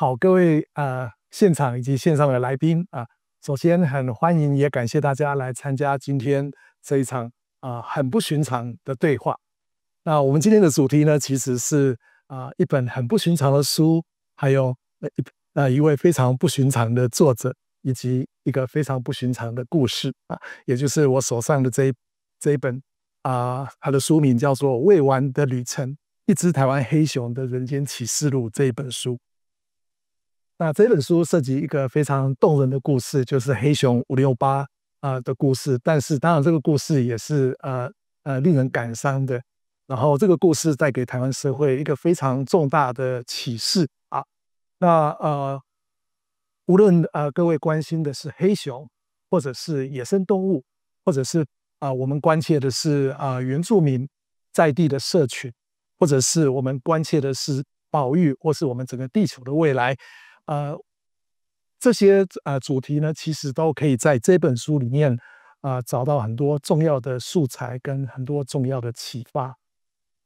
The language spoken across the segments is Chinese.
好，各位现场以及线上的来宾首先很欢迎也感谢大家来参加今天这一场很不寻常的对话。那我们今天的主题呢，其实是一本很不寻常的书，还有一位非常不寻常的作者，以及一个非常不寻常的故事也就是我手上的这一本它的书名叫做《未完的旅程：一只台湾黑熊的人间启示录》这一本书。那这本书涉及一个非常动人的故事，就是黑熊568的故事。但是当然这个故事也是令人感伤的。然后这个故事带给台湾社会一个非常重大的启示那无论各位关心的是黑熊，或者是野生动物，或者是我们关切的是原住民在地的社群，或者是我们关切的是保育，或是我们整个地球的未来，这些主题呢，其实都可以在这本书里面找到很多重要的素材跟很多重要的启发。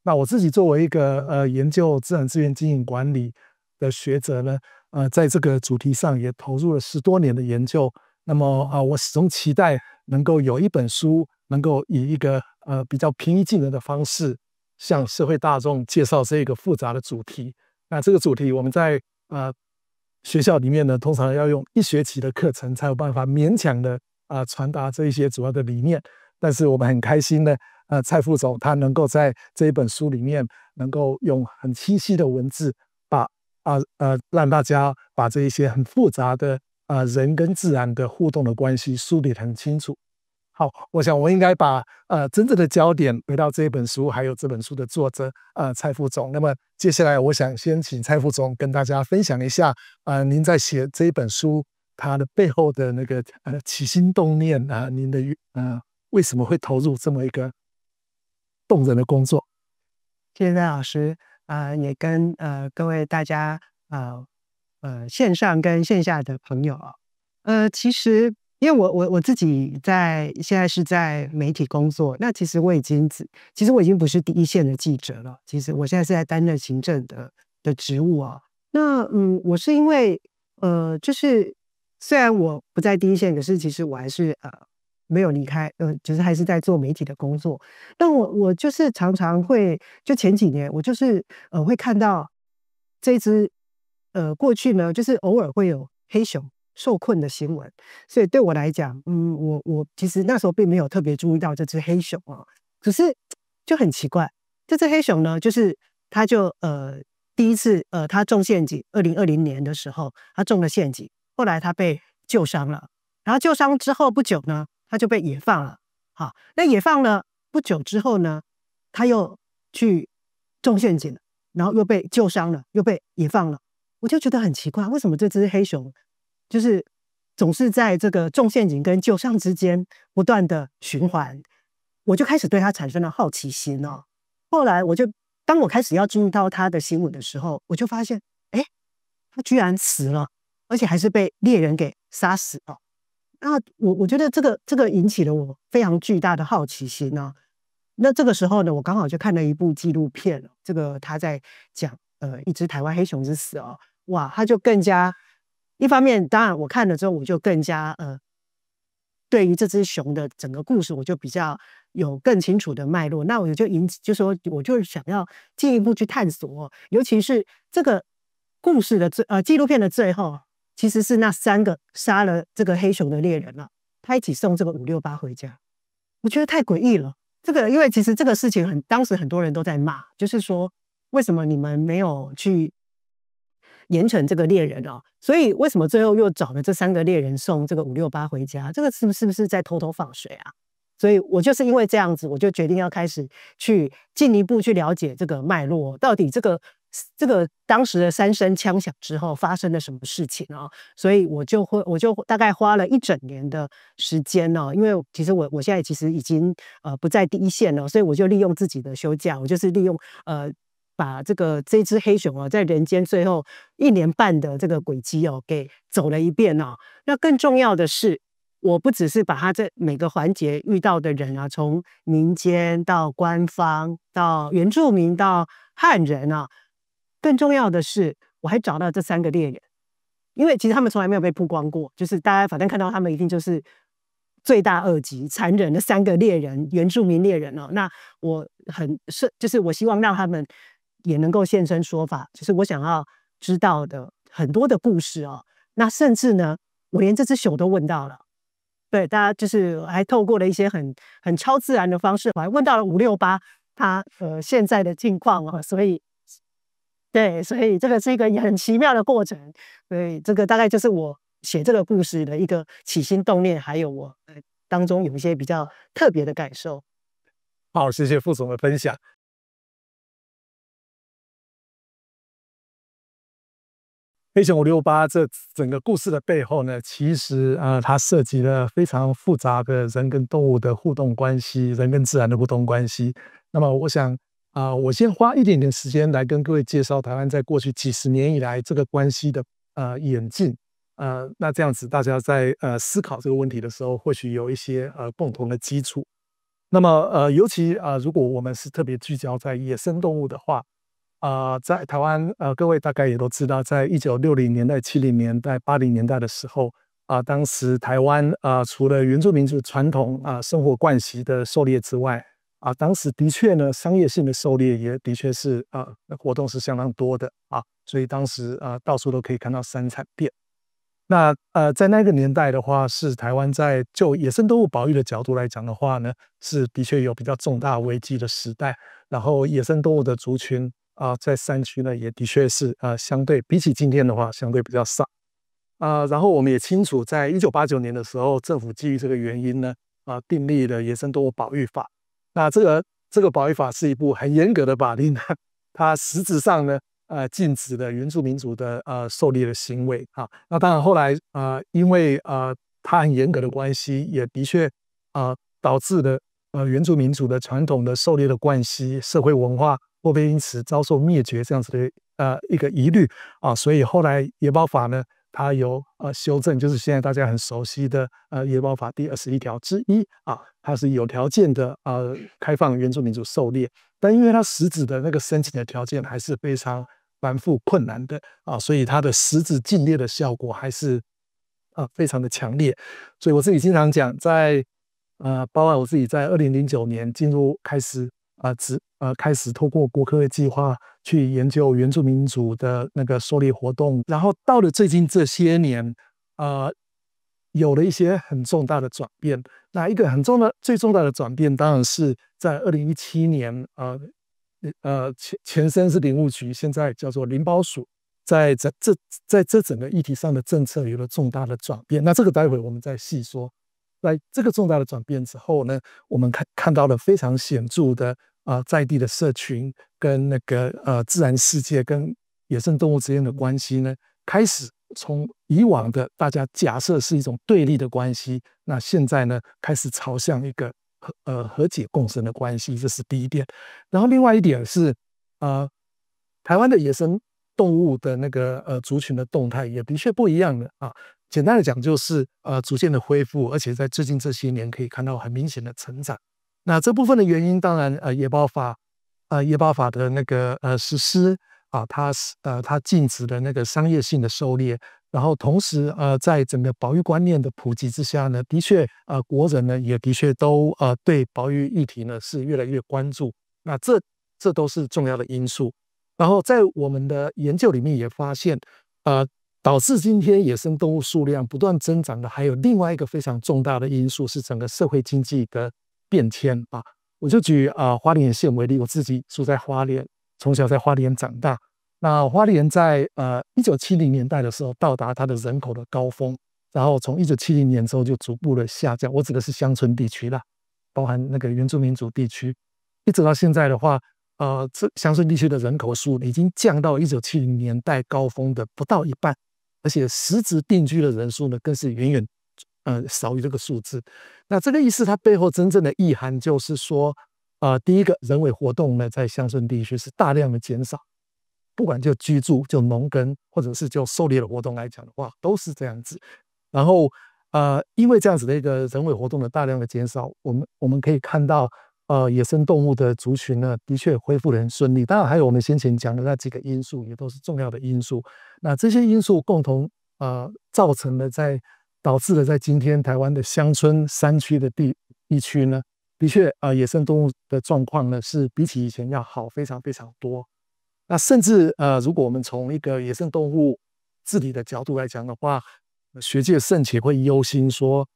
那我自己作为一个研究自然资源经营管理的学者呢，在这个主题上也投入了10多年的研究。那么我始终期待能够有一本书能够以一个比较平易近人的方式向社会大众介绍这个复杂的主题。那这个主题我们在学校里面呢，通常要用1学期的课程才有办法勉强的传达这一些主要的理念。但是我们很开心呢，蔡副总他能够在这一本书里面能够用很清晰的文字让大家把这一些很复杂的人跟自然的互动的关系梳理得很清楚。好，我想我应该把真正的焦点回到这一本书，还有这本书的作者蔡副总。那么接下来我想先请蔡副总跟大家分享一下您在写这一本书它的背后的那个起心动念您的为什么会投入这么一个动人的工作？谢谢赖老师也跟各位大家线上跟线下的朋友其实因为我自己现在是在媒体工作，那其实我已经不是第一线的记者了，其实我现在是在担任行政的职务那我是因为就是虽然我不在第一线，可是其实我还是没有离开就是还是在做媒体的工作。但我就是常常会，就前几年我就是会看到这只过去呢，就是偶尔会有黑熊受困的新闻，所以对我来讲我其实那时候并没有特别注意到这只黑熊可是就很奇怪，这只黑熊呢，就是它就第一次它中陷阱，2020年的时候它中了陷阱，后来它被救伤了，然后救伤之后不久呢，它就被野放了。好，那野放了不久之后呢，它又去中陷阱了，然后又被救伤了，又被野放了。我就觉得很奇怪，为什么这只黑熊就是总是在这个中陷阱跟救伤之间不断的循环？我就开始对它产生了好奇心后来当我开始要注意到它的新闻的时候，我就发现它居然死了，而且还是被猎人给杀死了。那我觉得这个引起了我非常巨大的好奇心那这个时候呢，我刚好就看了一部纪录片这个他在讲一只台湾黑熊之死哇，他就更加一方面，当然我看了之后，我就更加对于这只熊的整个故事，我就比较有更清楚的脉络。那我就说我就想要进一步去探索尤其是这个故事的纪录片的最后，其实是那3个杀了这个黑熊的猎人他一起送这个568回家。我觉得太诡异了。因为其实这个事情当时很多人都在骂，就是说为什么你们没有去严惩这个猎人所以为什么最后又找了这3个猎人送这个568回家？这个是不是在偷偷放水所以我就是因为这样子，我就决定要开始去进一步去了解这个脉络，到底这个当时的3声枪响之后发生了什么事情所以我就大概花了1整年的时间因为其实我现在其实已经不在第一线了，所以我就利用自己的休假，我就是利用把这只黑熊在人间最后1年半的这个轨迹给走了一遍那更重要的是，我不只是把它这每个环节遇到的人从民间到官方到原住民到汉人更重要的是，我还找到这3个猎人，因为其实他们从来没有被曝光过，就是大家反正看到他们一定就是罪大恶极、残忍的3个猎人，原住民猎人哦。那我就是我希望让他们也能够现身说法，就是我想要知道的很多的故事哦。那甚至呢，我连这只熊都问到了。对，大家就是还透过了一些很超自然的方式，我还问到了568它现在的境况哦，所以对，所以这个是一个很奇妙的过程。所以这个大概就是我写这个故事的一个起心动念，还有我当中有一些比较特别的感受。好，谢谢副总的分享。黑熊568这整个故事的背后呢，其实它涉及了非常复杂的人跟动物的互动关系，人跟自然的互动关系。那么我想我先花一点点时间来跟各位介绍台湾在过去几十年以来这个关系的演进。那这样子大家在思考这个问题的时候，或许有一些共同的基础。那么尤其如果我们是特别聚焦在野生动物的话，在台湾各位大概也都知道，在1960年代、70年代、80年代的时候当时台湾除了原住民族传统生活惯习的狩猎之外，当时的确呢，商业性的狩猎也的确是活动是相当多的所以当时到处都可以看到山产店。那在那个年代的话，是台湾在就野生动物保育的角度来讲的话呢，是的确有比较重大危机的时代。然后野生动物的族群在山区呢，也的确是相对比起今天的话，相对比较少。然后我们也清楚，在1989年的时候，政府基于这个原因呢，订立了野生动物保育法。那这个保育法是一部很严格的法令，它实质上呢，禁止了原住民族的狩猎的行为那当然后来因为它很严格的关系，也的确导致了原住民族的传统的狩猎的惯习、社会文化会不会因此遭受灭绝这样子的一个疑虑所以后来野保法呢，它有修正，就是现在大家很熟悉的野保法第21条之一它是有条件的开放原住民族狩猎，但因为它实质的那个申请的条件还是非常繁复困难的所以它的实质禁猎的效果还是非常的强烈。所以我自己经常讲，包括我自己在2009年开始透过国科会计划去研究原住民族的那个狩猎活动，然后到了最近这些年有了一些很重大的转变。那一个最重大的转变，当然是在2017年前身是林务局，现在叫做林保署，在这整个议题上的政策有了重大的转变。那这个待会我们再细说。在这个重大的转变之后呢，我们看到了非常显著的在地的社群跟那个自然世界跟野生动物之间的关系呢，开始从以往的大家假设是一种对立的关系，那现在呢开始朝向一个和解共生的关系，这是第一点。然后另外一点是台湾的野生动物的那个族群的动态也的确不一样的简单的讲就是逐渐的恢复，而且在最近这些年可以看到很明显的成长。那这部分的原因，当然野保法的那个实施它禁止了那个商业性的狩猎，然后同时在整个保育观念的普及之下呢，的确国人呢也的确都对保育议题呢是越来越关注。那这都是重要的因素。然后在我们的研究里面也发现导致今天野生动物数量不断增长的还有另外一个非常重大的因素，是整个社会经济的变迁我就举花莲县为例，我自己住在花莲，从小在花莲长大。那花莲在1970年代的时候到达它的人口的高峰，然后从1970年之后就逐步的下降，我指的是乡村地区啦，包含那个原住民族地区，一直到现在的话这乡村地区的人口数已经降到1970年代高峰的不到一半，而且实质定居的人数呢，更是远远少于这个数字。那这个意思，它背后真正的意涵就是说，第一个，人为活动呢，在乡村地区是大量的减少，不管就居住、就农耕，或者是就狩猎的活动来讲的话，都是这样子。然后因为这样子的一个人为活动的大量的减少，我们可以看到野生动物的族群呢，的确恢复得很顺利。当然还有我们先前讲的那几个因素，也都是重要的因素。那这些因素共同造成了导致了在今天台湾的乡村山区的地区呢，的确野生动物的状况呢是比起以前要好非常非常多。那甚至如果我们从一个野生动物治理的角度来讲的话，学界甚且会忧心说，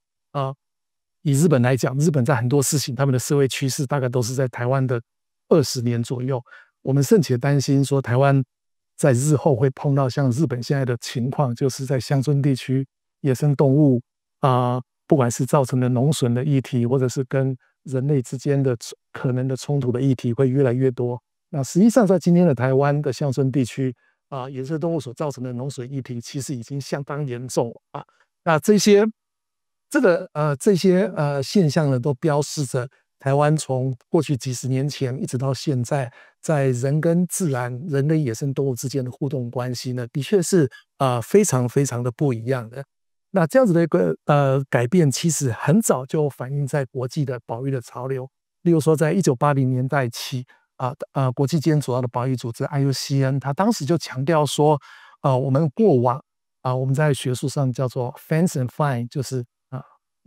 以日本来讲，日本在很多事情他们的社会趋势大概都是在台湾的20年左右。我们甚且担心说，台湾在日后会碰到像日本现在的情况，就是在乡村地区野生动物不管是造成的农损的议题，或者是跟人类之间的可能的冲突的议题会越来越多。那实际上在今天的台湾的乡村地区野生动物所造成的农损议题其实已经相当严重那这些现象呢，都标示着台湾从过去几十年前一直到现在，在人跟自然、人跟野生动物之间的互动关系呢，的确是非常非常的不一样的。那这样子的一个改变，其实很早就反映在国际的保育的潮流。例如说，在1980年代起国际间主要的保育组织 IUCN， 它当时就强调说，我们过往我们在学术上叫做 fence and fine， 就是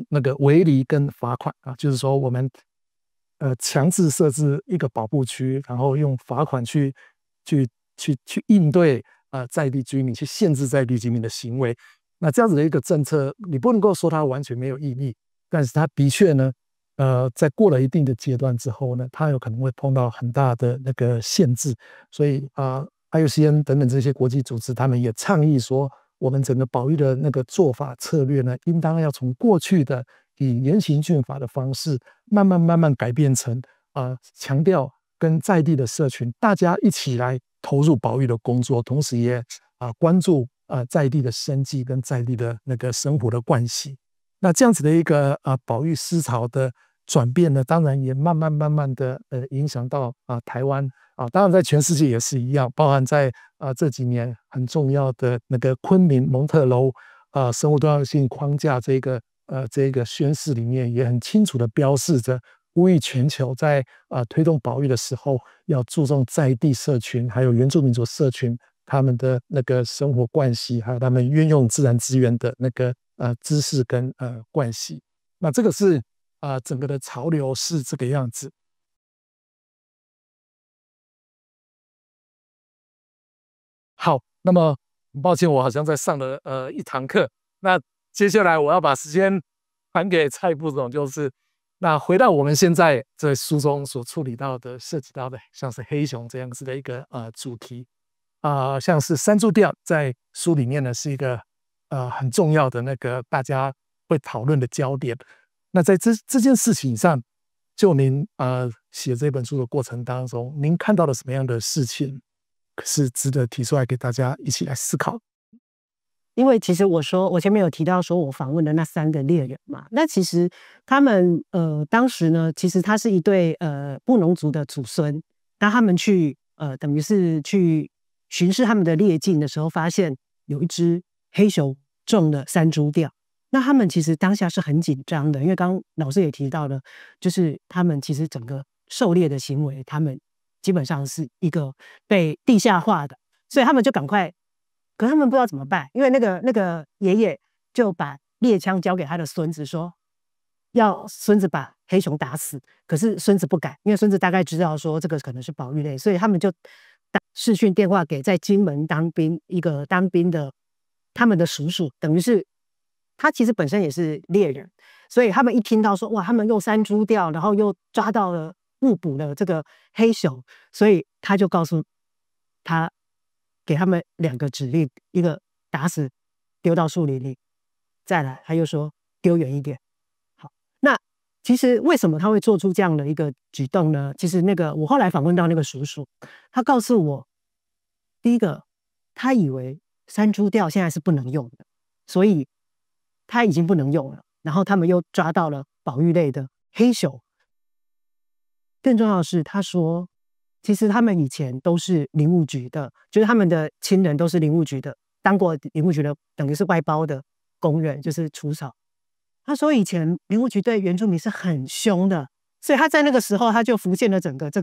那个围篱跟罚款就是说我们强制设置一个保护区，然后用罚款去应对在地居民，去限制在地居民的行为。那这样子的一个政策，你不能够说它完全没有意义，但是它的确呢，在过了一定的阶段之后呢，它有可能会碰到很大的那个限制。所以IUCN 等等这些国际组织，他们也倡议说，我们整个保育的那个做法策略呢，应当要从过去的以严刑峻法的方式，慢慢改变成强调跟在地的社群大家一起来投入保育的工作，同时也关注在地的生计跟在地的那个生活的关系。那这样子的一个保育思潮的转变呢，当然也慢慢的影响到台湾当然在全世界也是一样，包含在这几年很重要的那个昆明蒙特娄生物多样性框架这个宣示里面，也很清楚的标示着呼吁全球在推动保育的时候，要注重在地社群还有原住民族社群他们的那个生活惯系，还有他们运用自然资源的那个知识跟惯系。那这个是整个的潮流是这个样子。好，那么很抱歉，我好像在上了一堂课。那接下来我要把时间还给蔡副总，就是那回到我们现在在书中所处理到的、涉及到的，像是黑熊这样子的一个主题像是山猪钓，在书里面呢是一个很重要的那个大家会讨论的焦点。那在这件事情上，就您写这本书的过程当中，您看到了什么样的事情是值得提出来给大家一起来思考？因为其实我前面有提到说我访问的那3个猎人嘛，那其实他们当时呢，其实他是一对布农族的祖孙，当他们去等于是去巡视他们的猎境的时候，发现有一只黑熊中了山猪吊。那他们其实当下是很紧张的，因为刚刚老师也提到了，就是他们其实整个狩猎的行为，他们基本上是一个被地下化的，所以他们就赶快，可是他们不知道怎么办，因为那个爷爷就把猎枪交给他的孙子，说要孙子把黑熊打死，可是孙子不敢，因为孙子大概知道说这个可能是保育类，所以他们就打视讯电话给在金门当兵一个当兵的他们的叔叔，等于是他其实本身也是猎人，所以他们一听到说哇，他们用山猪钓，然后又抓到了误捕了这个黑熊，所以他就告诉他，给他们2个指令，一个打死丢到树林里，再来他又说丢远一点。好，那其实为什么他会做出这样的一个举动呢？其实我后来访问到那个叔叔，他告诉我，第一个他以为山猪钓现在是不能用的，所以他已经不能用了，然后他们又抓到了保育类的黑熊。更重要的是，他说其实他们以前都是林务局的，就是他们的亲人都是林务局的，当过林务局的等于是外包的工人，就是除草。他说以前林务局对原住民是很凶的，所以他在那个时候他就浮现了整个这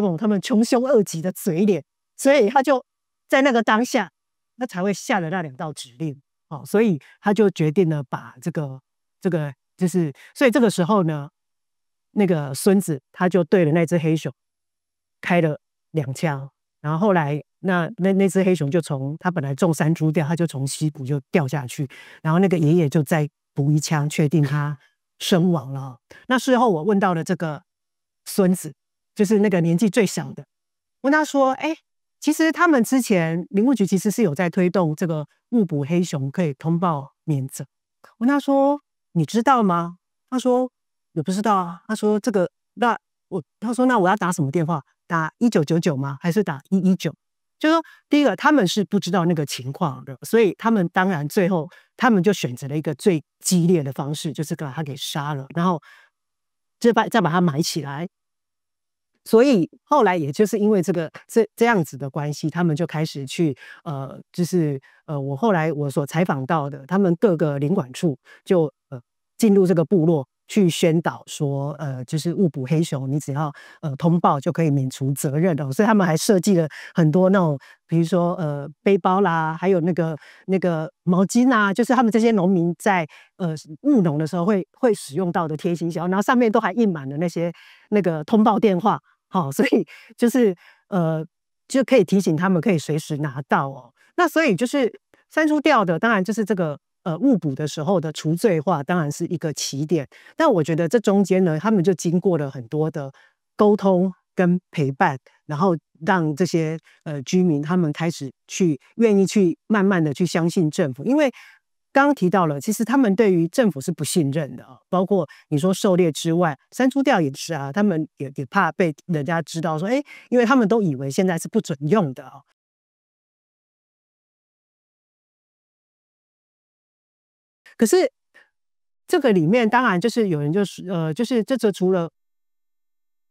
种他们穷凶恶极的嘴脸，所以他就在那个当下他才会下了那2道指令。哦，所以他就决定了把这个就是，所以这个时候呢，那个孙子他就对了那只黑熊开了2枪，然后后来那只黑熊就从他本来中山猪吊，他就从溪谷就掉下去，然后那个爷爷就再补1枪，确定他身亡了。那事后我问到了这个孙子，就是那个年纪最小的，问他说：“哎，其实他们之前林务局其实是有在推动这个误捕黑熊可以通报免责。”问他说：“你知道吗？”他说：“我不知道啊。”他说：“这个他说那我要打什么电话？打1999吗？还是打119？”就说第一个他们是不知道那个情况的，所以他们当然最后他们就选择了一个最激烈的方式，就是把他给杀了，然后再把他埋起来。所以后来也就是因为这样子的关系，他们就开始去就是我后来我所采访到的，他们各个领管处就进入这个部落去宣导说，就是误捕黑熊，你只要通报就可以免除责任的。所以他们还设计了很多那种，比如说背包啦，还有那个毛巾啊，就是他们这些农民在务农的时候会使用到的贴心小，然后上面都还印满了那个通报电话。好，所以就是就可以提醒他们可以随时拿到哦。那所以就是山猪吊的，当然就是这个误捕的时候的除罪化，当然是一个起点。但我觉得这中间呢，他们就经过了很多的沟通跟陪伴，然后让这些居民他们开始愿意去慢慢的去相信政府，因为刚刚提到了，其实他们对于政府是不信任的啊，包括你说狩猎之外，山猪吊也是啊，他们也怕被人家知道说，哎，因为他们都以为现在是不准用的啊。可是这个里面当然就是有人就是这除了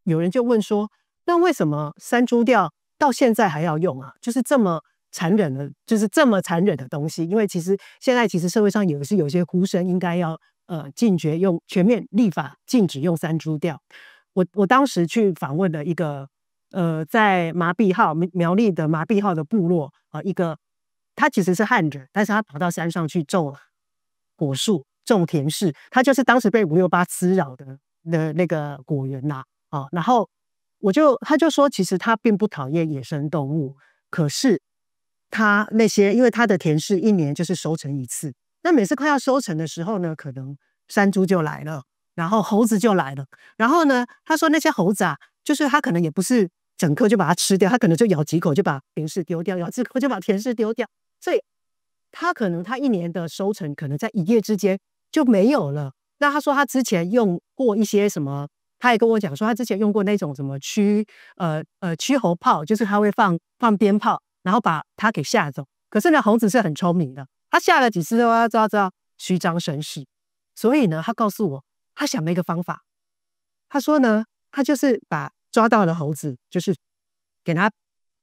有人就问说，那为什么山猪吊到现在还要用啊？就是这么残忍的，就是这么残忍的东西。因为现在社会上有些呼声，应该要禁绝用全面立法禁止用山猪吊。我当时去访问了一个在苗栗的麻痹号的部落一个他其实是汉人，但是他跑到山上去种果树、种田氏，他就是当时被568滋扰的那个果园呐。然后他就说，其实他并不讨厌野生动物，可是他因为他的田氏1年就是收成1次，那每次快要收成的时候呢，可能山猪就来了，然后猴子就来了，然后呢，他说那些猴子啊，就是他可能也不是整颗就把它吃掉，他可能就咬几口就把田氏丢掉，咬几口就把田氏丢掉，所以他可能他1年的收成可能在1夜之间就没有了。那他说他之前用过一些什么，他也跟我讲说他之前用过那种什么驱猴炮，就是他会放鞭炮，然后把它给吓走。可是呢，猴子是很聪明的，他吓了几次都要知道虚张声势。所以呢，他告诉我，他想了一个方法。他说呢，他就是把抓到的猴子，就是给他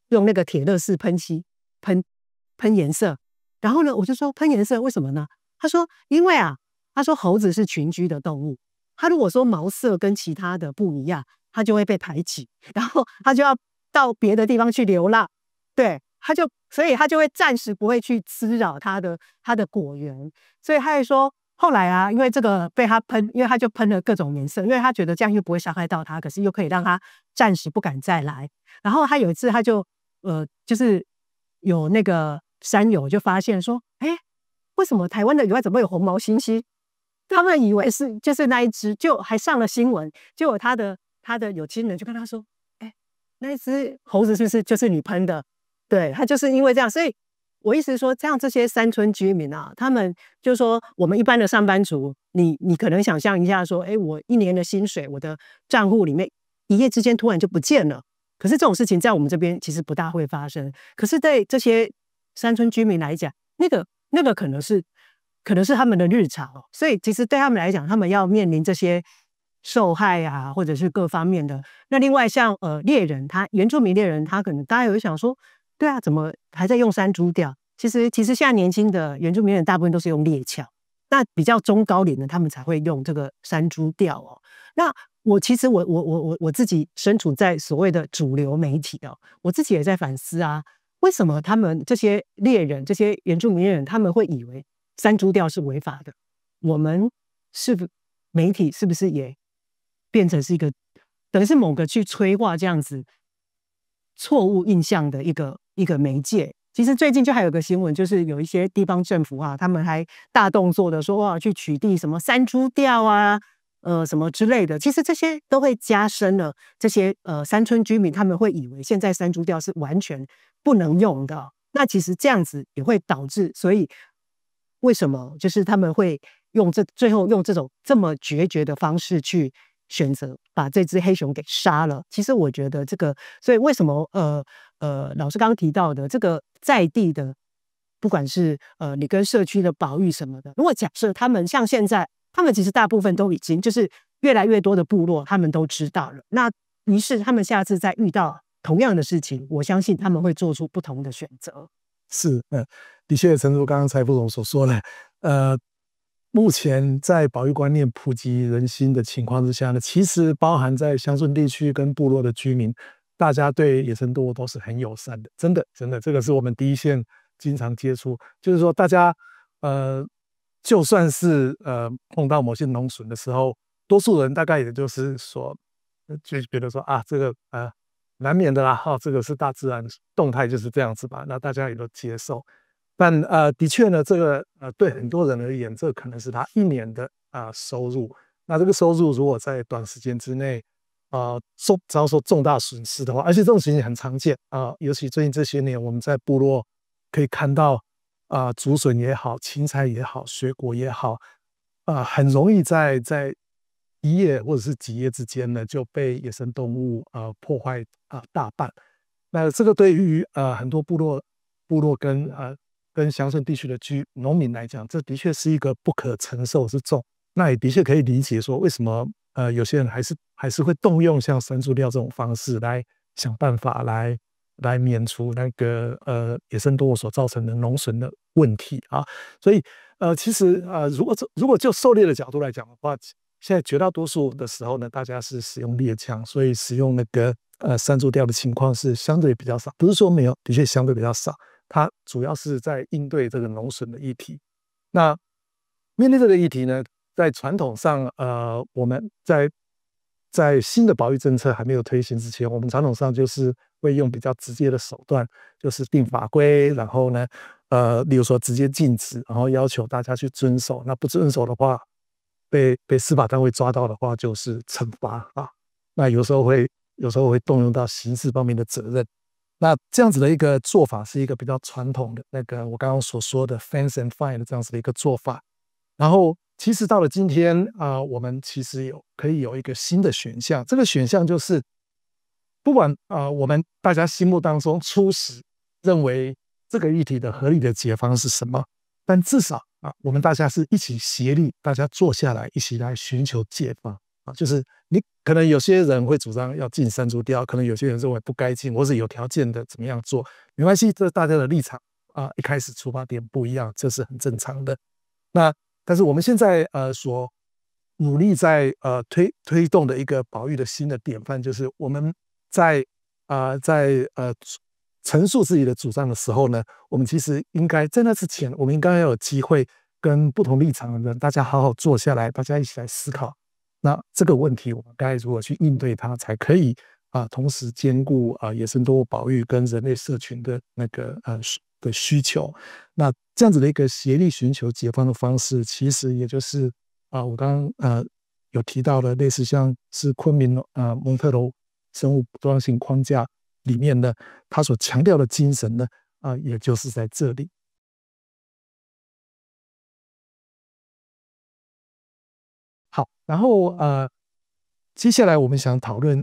用那个铁乐士喷漆喷颜色。然后呢，我就说喷颜色为什么呢？他说因为啊，他说猴子是群居的动物，他如果说毛色跟其他的不一样，他就会被排挤，然后他就要到别的地方去流浪。对，所以他就会暂时不会去滋扰他的果园。所以他也说后来啊，因为这个被他喷，因为他就喷了各种颜色，因为他觉得这样又不会伤害到他，可是又可以让他暂时不敢再来。然后他有一次他就就是有那个山友就发现说，哎，为什么台湾的以外怎么有红毛猩猩？他们以为就是那一只，就还上了新闻。结果他的有亲人就跟他说，哎，那一只猴子是不是就是你喷的？对，他就是因为这样。所以我意思是说，这样这些山村居民啊，他们就说我们一般的上班族，你可能想象一下说，哎，我1年的薪水，我的账户里面1夜之间突然就不见了。可是这种事情在我们这边其实不大会发生，可是对这些山村居民来讲，那个可能是他们的日常哦。所以其实对他们来讲，他们要面临这些受害啊，或者是各方面的。那另外像猎人，原住民猎人，他可能大家有想说，对啊，怎么还在用山猪吊？其实现在年轻的原住民人大部分都是用猎枪，那比较中高龄的他们才会用这个山猪吊哦。那其实我自己身处在所谓的主流媒体哦，我自己也在反思啊。为什么他们这些猎人、这些原住民人，他们会以为山猪钓是违法的？我们媒体是不是也变成是一个等于是某个去催化这样子错误印象的一个媒介？其实最近就还有个新闻，就是有一些地方政府啊，他们还大动作的说哇，去取缔什么山猪钓啊，什么之类的。其实这些都会加深了这些山村居民他们会以为现在山猪钓是完全不能用的。那其实这样子也会导致，所以为什么就是他们会最后用这种这么决绝的方式去选择把这只黑熊给杀了？其实我觉得这个，所以为什么老师刚刚提到的这个在地的，不管是你跟社区的保育什么的，如果假设他们像现在，他们其实大部分都已经就是越来越多的部落，他们都知道了。那于是他们下次再遇到同样的事情，我相信他们会做出不同的选择。是，的确，诚如刚刚蔡副总所说的，目前在保育观念普及人心的情况之下呢，其实包含在乡村地区跟部落的居民，大家对野生动物都是很友善的，真的，真的，这个是我们第一线经常接触，就是说大家就算是碰到某些农损的时候，多数人大概也就是说，就觉得说啊，这个难免的啦，这个是大自然动态就是这样子吧，那大家也都接受。但的确呢，这个对很多人而言，这可能是他一年的收入。那这个收入如果在短时间之内遭受重大损失的话，而且这种情形很常见尤其最近这些年，我们在部落可以看到竹笋也好，青菜也好，水果也好，很容易在一夜或者是几夜之间呢，就被野生动物破坏大半。那这个对于很多部落跟乡村地区的农民来讲，这的确是一个不可承受之重。那也的确可以理解说，为什么有些人还是会动用像山猪钓这种方式来想办法来免除那个野生动物所造成的农损的问题啊。所以其实如果就狩猎的角度来讲的话，现在绝大多数的时候呢，大家是使用猎枪，所以使用那个山猪钓的情况是相对比较少，不是说没有，的确相对比较少。它主要是在应对这个农损的议题。那面对这个议题呢，在传统上，我们在新的保育政策还没有推行之前，我们传统上就是会用比较直接的手段，就是定法规，然后呢，例如说直接禁止，然后要求大家去遵守。那不遵守的话，被司法单位抓到的话，就是惩罚啊。那有时候会动用到刑事方面的责任。那这样子的一个做法是一个比较传统的那个我刚刚所说的 fence and fine 的这样子的一个做法。然后其实到了今天我们其实可以有一个新的选项，这个选项就是不管我们大家心目当中初始认为这个议题的合理的解方是什么，但至少我们大家是一起协力，大家坐下来一起来寻求解方就是你可能有些人会主张要禁山猪钓，可能有些人认为不该禁，或是有条件的怎么样做，没关系，这大家的立场一开始出发点不一样，这是很正常的。那但是我们现在所努力在推动的一个保育的新的典范，就是我们在陈述自己的主张的时候呢，我们其实应该在那之前，我们应该要有机会跟不同立场的人，大家好好坐下来，大家一起来思考。那这个问题我们该如何去应对它，才可以同时兼顾野生动物保育跟人类社群的那个的需求。那这样子的一个协力寻求解方的方式，其实也就是我刚刚有提到的，类似像是昆明蒙特娄生物多样性框架里面呢，它所强调的精神呢也就是在这里。好，然后接下来我们想讨论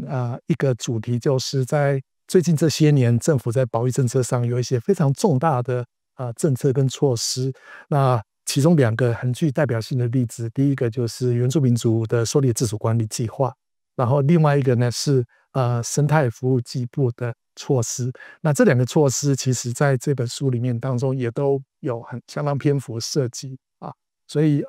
一个主题，就是在最近这些年，政府在保育政策上有一些非常重大的政策跟措施。那其中2个很具代表性的例子，第一个就是原住民族的狩猎自主管理计划，然后另外一个呢是生态服务季部的措施。那这2个措施，其实在这本书里面当中也都有相当篇幅涉及所以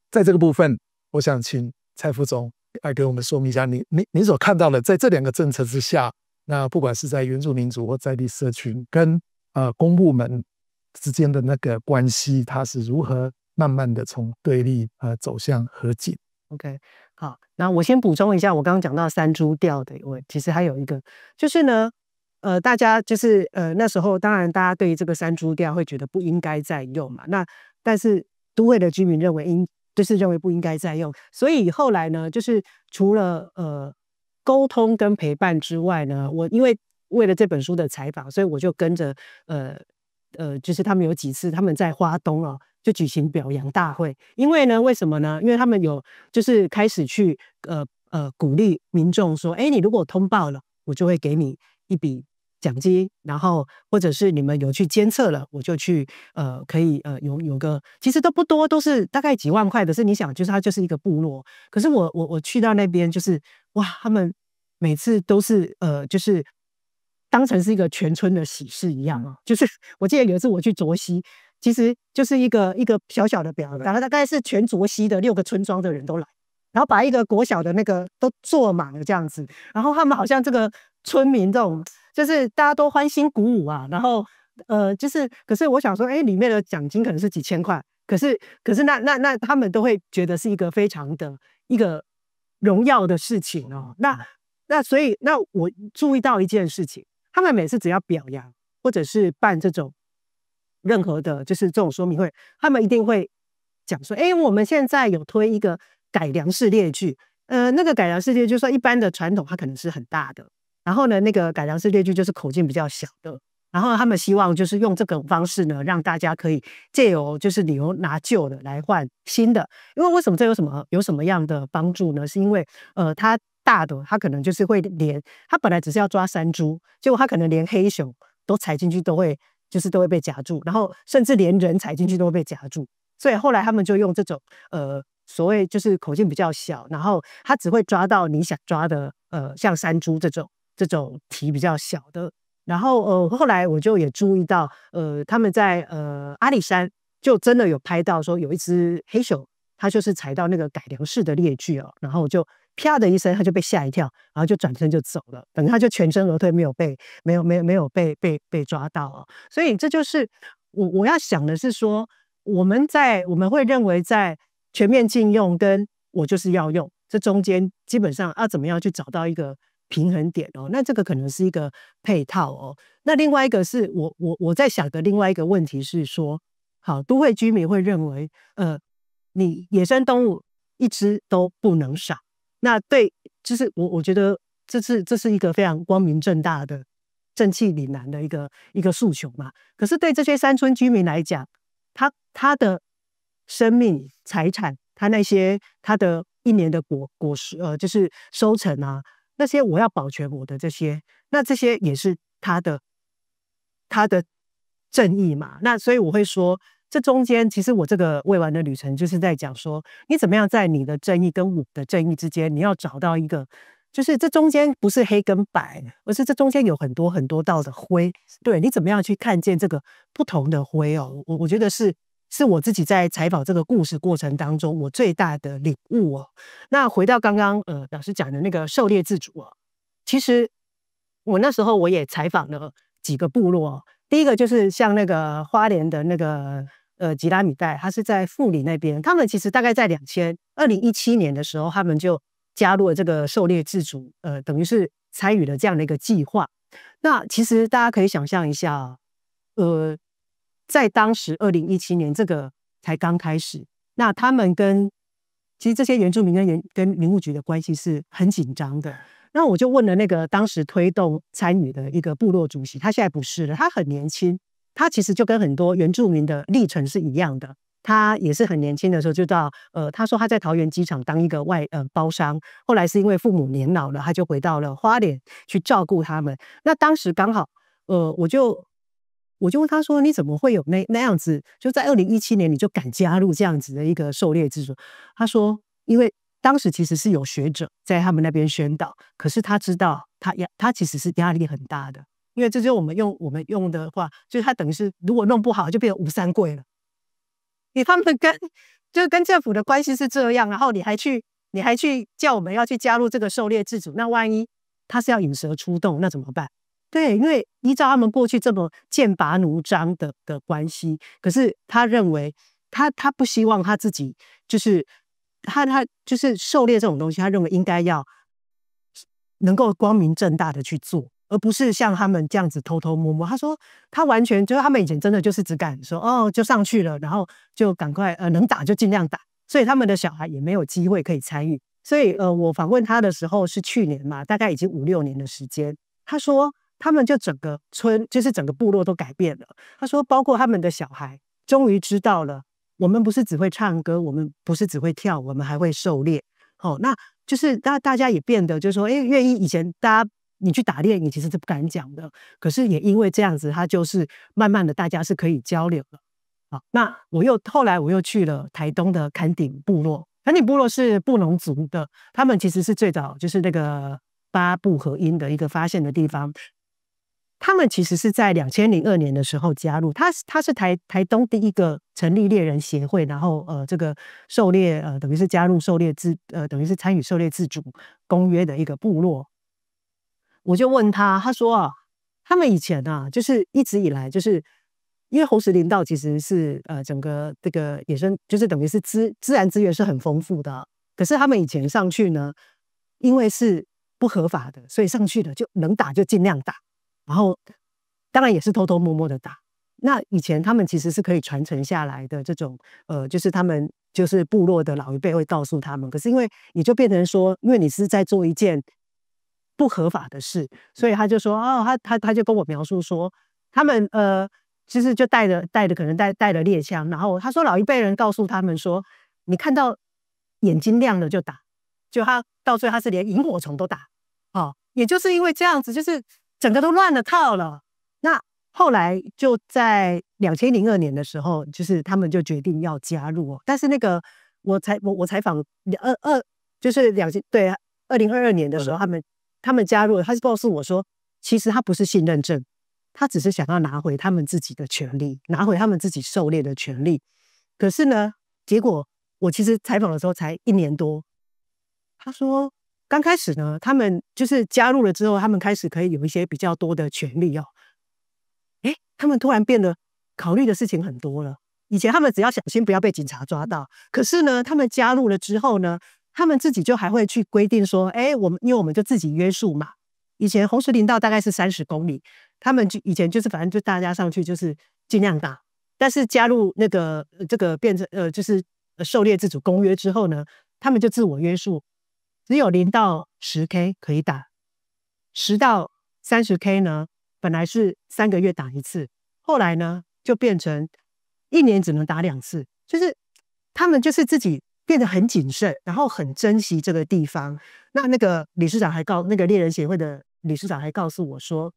在这个部分，我想请蔡副总来给我们说明一下，你所看到的，在这2个政策之下，那不管是在原住民族或在地社群跟公部门之间的那个关系，它是如何慢慢的从对立走向和解。OK， 好，那我先补充一下，我刚刚讲到山猪调的，我其实还有一个，就是呢，大家就是那时候当然大家对于这个山猪调会觉得不应该再用嘛，那但是都会的居民认为就是认为不应该再用，所以后来呢，就是除了沟通跟陪伴之外呢，我因为了这本书的采访，所以我就跟着就是他们有几次他们在花东啊。就举行表扬大会，因为呢，为什么呢？因为他们有就是开始去鼓励民众说，哎，你如果通报了，我就会给你一笔奖金，然后或者是你们有去监测了，我就去可以有个其实都不多，都是大概几万块的。是你想，就是它就是一个部落，可是我去到那边就是哇，他们每次都是就是当成是一个全村的喜事一样啊。就是我记得有一次我去卓溪。其实就是一个小小的表扬，大概是全卓溪的6个村庄的人都来，然后把一个国小的那个都坐满了这样子，然后他们好像这个村民这种就是大家都欢欣鼓舞啊，然后就是可是我想说，哎，里面的奖金可能是几千块，可是那他们都会觉得是一个非常的一个荣耀的事情哦。那所以那我注意到一件事情，他们每次只要表扬或者是办这种。任何的就是这种说明会，他们一定会讲说，哎，我们现在有推一个改良式列具，那个改良式列具就是说一般的传统它可能是很大的，然后呢，那个改良式列具就是口径比较小的，然后他们希望就是用这种方式呢，让大家可以借由就是你由拿旧的来换新的，因为为什么这有什么样的帮助呢？是因为它大的它可能就是会连它本来只是要抓山猪，结果它可能连黑熊都踩进去都会被夹住，然后甚至连人踩进去都会被夹住，所以后来他们就用这种所谓就是口径比较小，然后它只会抓到你想抓的像山猪这种体比较小的，然后后来我就也注意到他们在阿里山就真的有拍到说有一只黑熊，它就是踩到那个改良式的列具哦，然后就啪的一声，他就被吓一跳，然后就转身就走了，等于他就全身而退，没有被抓到哦。所以这就是我要想的是说，我们会认为在全面禁用跟我就是要用这中间，基本上要怎么样去找到一个平衡点哦？那这个可能是一个配套哦。那另外一个是我在想的另外一个问题是说，好，都会居民会认为，你野生动物一只都不能少。那对，就是我觉得这是一个非常光明正大的、正气凛然的一个诉求嘛。可是对这些山村居民来讲，他的生命财产，他的一年的果实，就是收成啊，那些我要保全我的这些，那这些也是他的正义嘛。那所以我会说。这中间，其实我这个未完的旅程就是在讲说，你怎么样在你的正义跟我的正义之间，你要找到一个，就是这中间不是黑跟白，而是这中间有很多很多道的灰。对，你怎么样去看见这个不同的灰哦？我觉得是我自己在采访这个故事过程当中，我最大的领悟哦。那回到刚刚老师讲的那个狩猎自主哦，其实我那时候我也采访了几个部落哦。第一个就是像那个花莲的那个吉拉米代，他是在富里那边，他们其实大概在2017年的时候，他们就加入了这个狩猎自主，等于是参与了这样的一个计划。那其实大家可以想象一下，在当时2017年这个才刚开始，那他们其实这些原住民跟林务局的关系是很紧张的。那我就问了那个当时推动参与的一个部落主席，他现在不是了，他很年轻，他其实就跟很多原住民的历程是一样的。他也是很年轻的时候就到他说他在桃园机场当一个包商，后来是因为父母年老了，他就回到了花莲去照顾他们。那当时刚好我就问他说，你怎么会有那样子，就在2017年你就敢加入这样子的一个狩猎制度？他说因为当时其实是有学者在他们那边宣导，可是他知道他其实是压力很大的，因为这就是我们用的话，就是他等于是如果弄不好就变成吴三桂了。他们跟政府的关系是这样，然后你还去叫我们要去加入这个狩猎自主，那万一他是要引蛇出洞，那怎么办？对，因为依照他们过去这么剑拔弩张的关系，可是他认为他不希望他自己就是他就是狩猎这种东西，他认为应该要能够光明正大的去做，而不是像他们这样子偷偷摸摸。他说他完全就是他们以前真的就是只敢说哦就上去了，然后就赶快能打就尽量打，所以他们的小孩也没有机会可以参与。所以我访问他的时候是去年嘛，大概已经5、6年的时间。他说他们就整个村就是整个部落都改变了。他说包括他们的小孩终于知道了，我们不是只会唱歌，我们不是只会跳，我们还会狩猎。那就是大家也变得就是说，愿意以前大家你去打猎，你其实是不敢讲的，可是也因为这样子，他就是慢慢的大家是可以交流了。好，那后来我又去了台东的坎顶部落。坎顶部落是布农族的，他们其实是最早就是那个八部合音的一个发现的地方。他们其实是在2002年的时候加入，他是台东第一个成立猎人协会，然后这个狩猎等于是加入狩猎等于是参与狩猎自主公约的一个部落。我就问他，他说啊，他们以前啊，就是一直以来就是因为红石林道其实是整个这个野生就是等于是自然资源是很丰富的，可是他们以前上去呢，因为是不合法的，所以上去了就能打就尽量打。然后当然也是偷偷摸摸的打。那以前他们其实是可以传承下来的这种就是他们就是部落的老一辈会告诉他们，可是因为你就变成说，因为你是在做一件不合法的事，所以他就说他就跟我描述说，他们其实就可能带了猎枪，然后他说老一辈人告诉他们说，你看到眼睛亮了就打，就他到最后他是连萤火虫都打。也就是因为这样子，就是整个都乱了套了。那后来就在2002年的时候，就是他们就决定要加入但是那个我采访就是2022年的时候，他们加入了，他是告诉我说，其实他不是信任证，他只是想要拿回他们自己的权利，拿回他们自己狩猎的权利。可是呢，结果我其实采访的时候才1年多，他说刚开始呢，他们就是加入了之后，他们开始可以有一些比较多的权利他们突然变得考虑的事情很多了。以前他们只要小心不要被警察抓到，可是呢，他们加入了之后呢，他们自己就还会去规定说，因为我们就自己约束嘛。以前红石林道大概是30公里，他们以前就是反正就大家上去就是尽量打，但是加入那个这个变成就是狩猎自主公约之后呢，他们就自我约束。只有0到10K 可以打，10到30K 呢，本来是3个月打1次，后来呢就变成1年只能打2次，就是他们就是自己变得很谨慎，然后很珍惜这个地方。那个理事长那个猎人协会的理事长还告诉我说，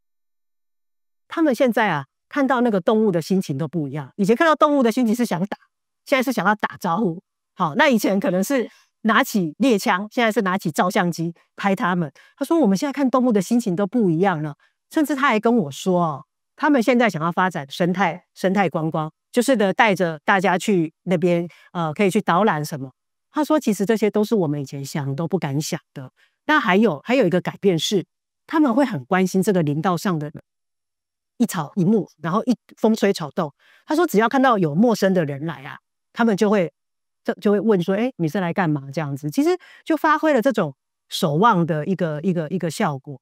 他们现在啊看到那个动物的心情都不一样，以前看到动物的心情是想打，现在是想要打招呼。好，那以前可能是拿起猎枪，现在是拿起照相机拍他们。他说我们现在看动物的心情都不一样了，甚至他还跟我说他们现在想要发展生态观光，就是带着大家去那边可以去导览什么。他说其实这些都是我们以前想都不敢想的。那还有一个改变是，他们会很关心这个林道上的一草一木，然后一风吹草动。他说只要看到有陌生的人来啊，他们就会问说，你是来干嘛？这样子，其实就发挥了这种守望的一个效果。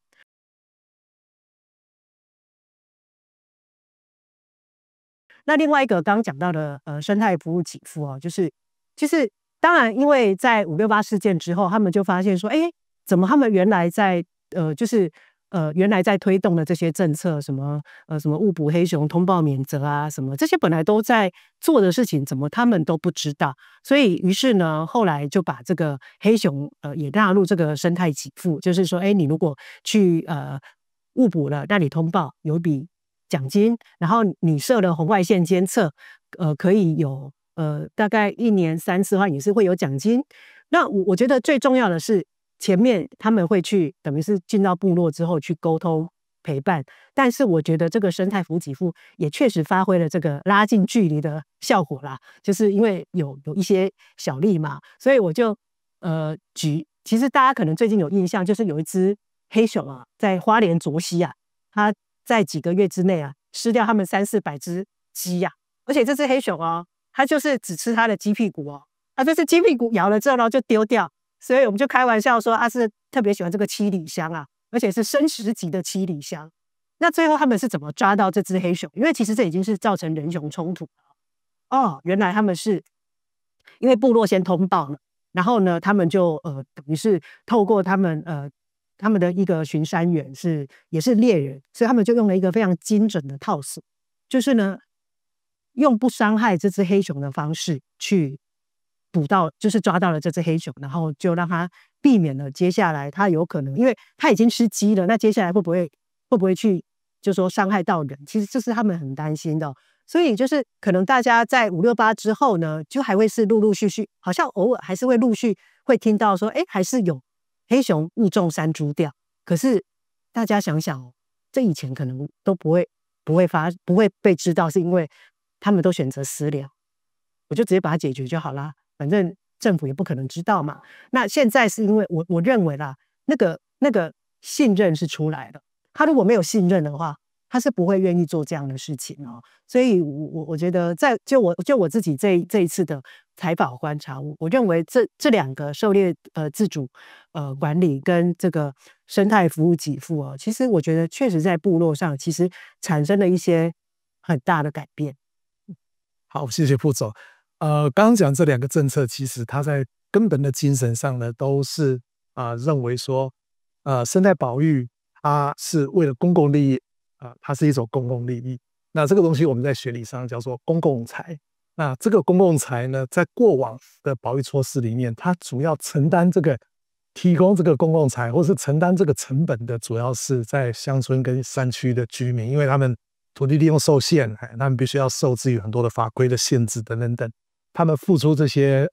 那另外一个刚刚讲到的生态服务给付就是当然，因为在568事件之后，他们就发现说，怎么他们原来在原来在推动的这些政策，什么误捕黑熊通报免责啊，什么这些本来都在做的事情，怎么他们都不知道？所以于是呢，后来就把这个黑熊也纳入这个生态给付，就是说，你如果去误捕了，那你通报有一笔奖金，然后你设了红外线监测，可以有大概1年3次的话，也是会有奖金。那我觉得最重要的是，前面他们会去等于是进到部落之后去沟通陪伴，但是我觉得这个生态服务给付也确实发挥了这个拉近距离的效果啦，就是因为有一些小利嘛，所以我就其实大家可能最近有印象，就是有一只黑熊啊，在花莲卓溪啊，它在几个月之内啊，吃掉他们300-400只鸡呀、而且这只黑熊哦，它就是只吃它的鸡屁股哦，它就是鸡屁股咬了之后呢就丢掉，所以我们就开玩笑说它是特别喜欢这个七里香啊，而且是生食级的七里香。那最后他们是怎么抓到这只黑熊？因为其实这已经是造成人熊冲突了哦，原来他们是因为部落先通报了，然后呢，他们就等于是透过他们的一个巡山员也是猎人，所以他们就用了一个非常精准的套索，就是呢用不伤害这只黑熊的方式去捕到，就是抓到了这只黑熊，然后就让它避免了接下来它有可能，因为它已经吃鸡了，那接下来会不会去就说伤害到人？其实这是他们很担心的。所以就是可能大家在5、6、8之后呢，就还会是陆陆续续，好像偶尔还是会陆续会听到说，哎，还是有黑熊误中山猪吊。可是大家想想哦，这以前可能都不会被知道，是因为他们都选择私了，我就直接把它解决就好啦，反正政府也不可能知道嘛。那现在是因为我认为啦，那个信任是出来了，他如果没有信任的话，他是不会愿意做这样的事情哦。所以我觉得就我自己这一次的采访观察，我认为这2个狩猎自主管理跟这个生态服务给付哦，其实我觉得确实在部落上其实产生了一些很大的改变。好，谢谢副总。刚刚讲这2个政策，其实它在根本的精神上呢，都是认为说，生态保育它是为了公共利益，它是一种公共利益。那这个东西我们在学理上叫做公共财。那这个公共财呢，在过往的保育措施里面，它主要承担提供这个公共财，或是承担这个成本的，主要是在乡村跟山区的居民，因为他们土地利用受限，他们必须要受制于很多的法规的限制等等等，他们付出这些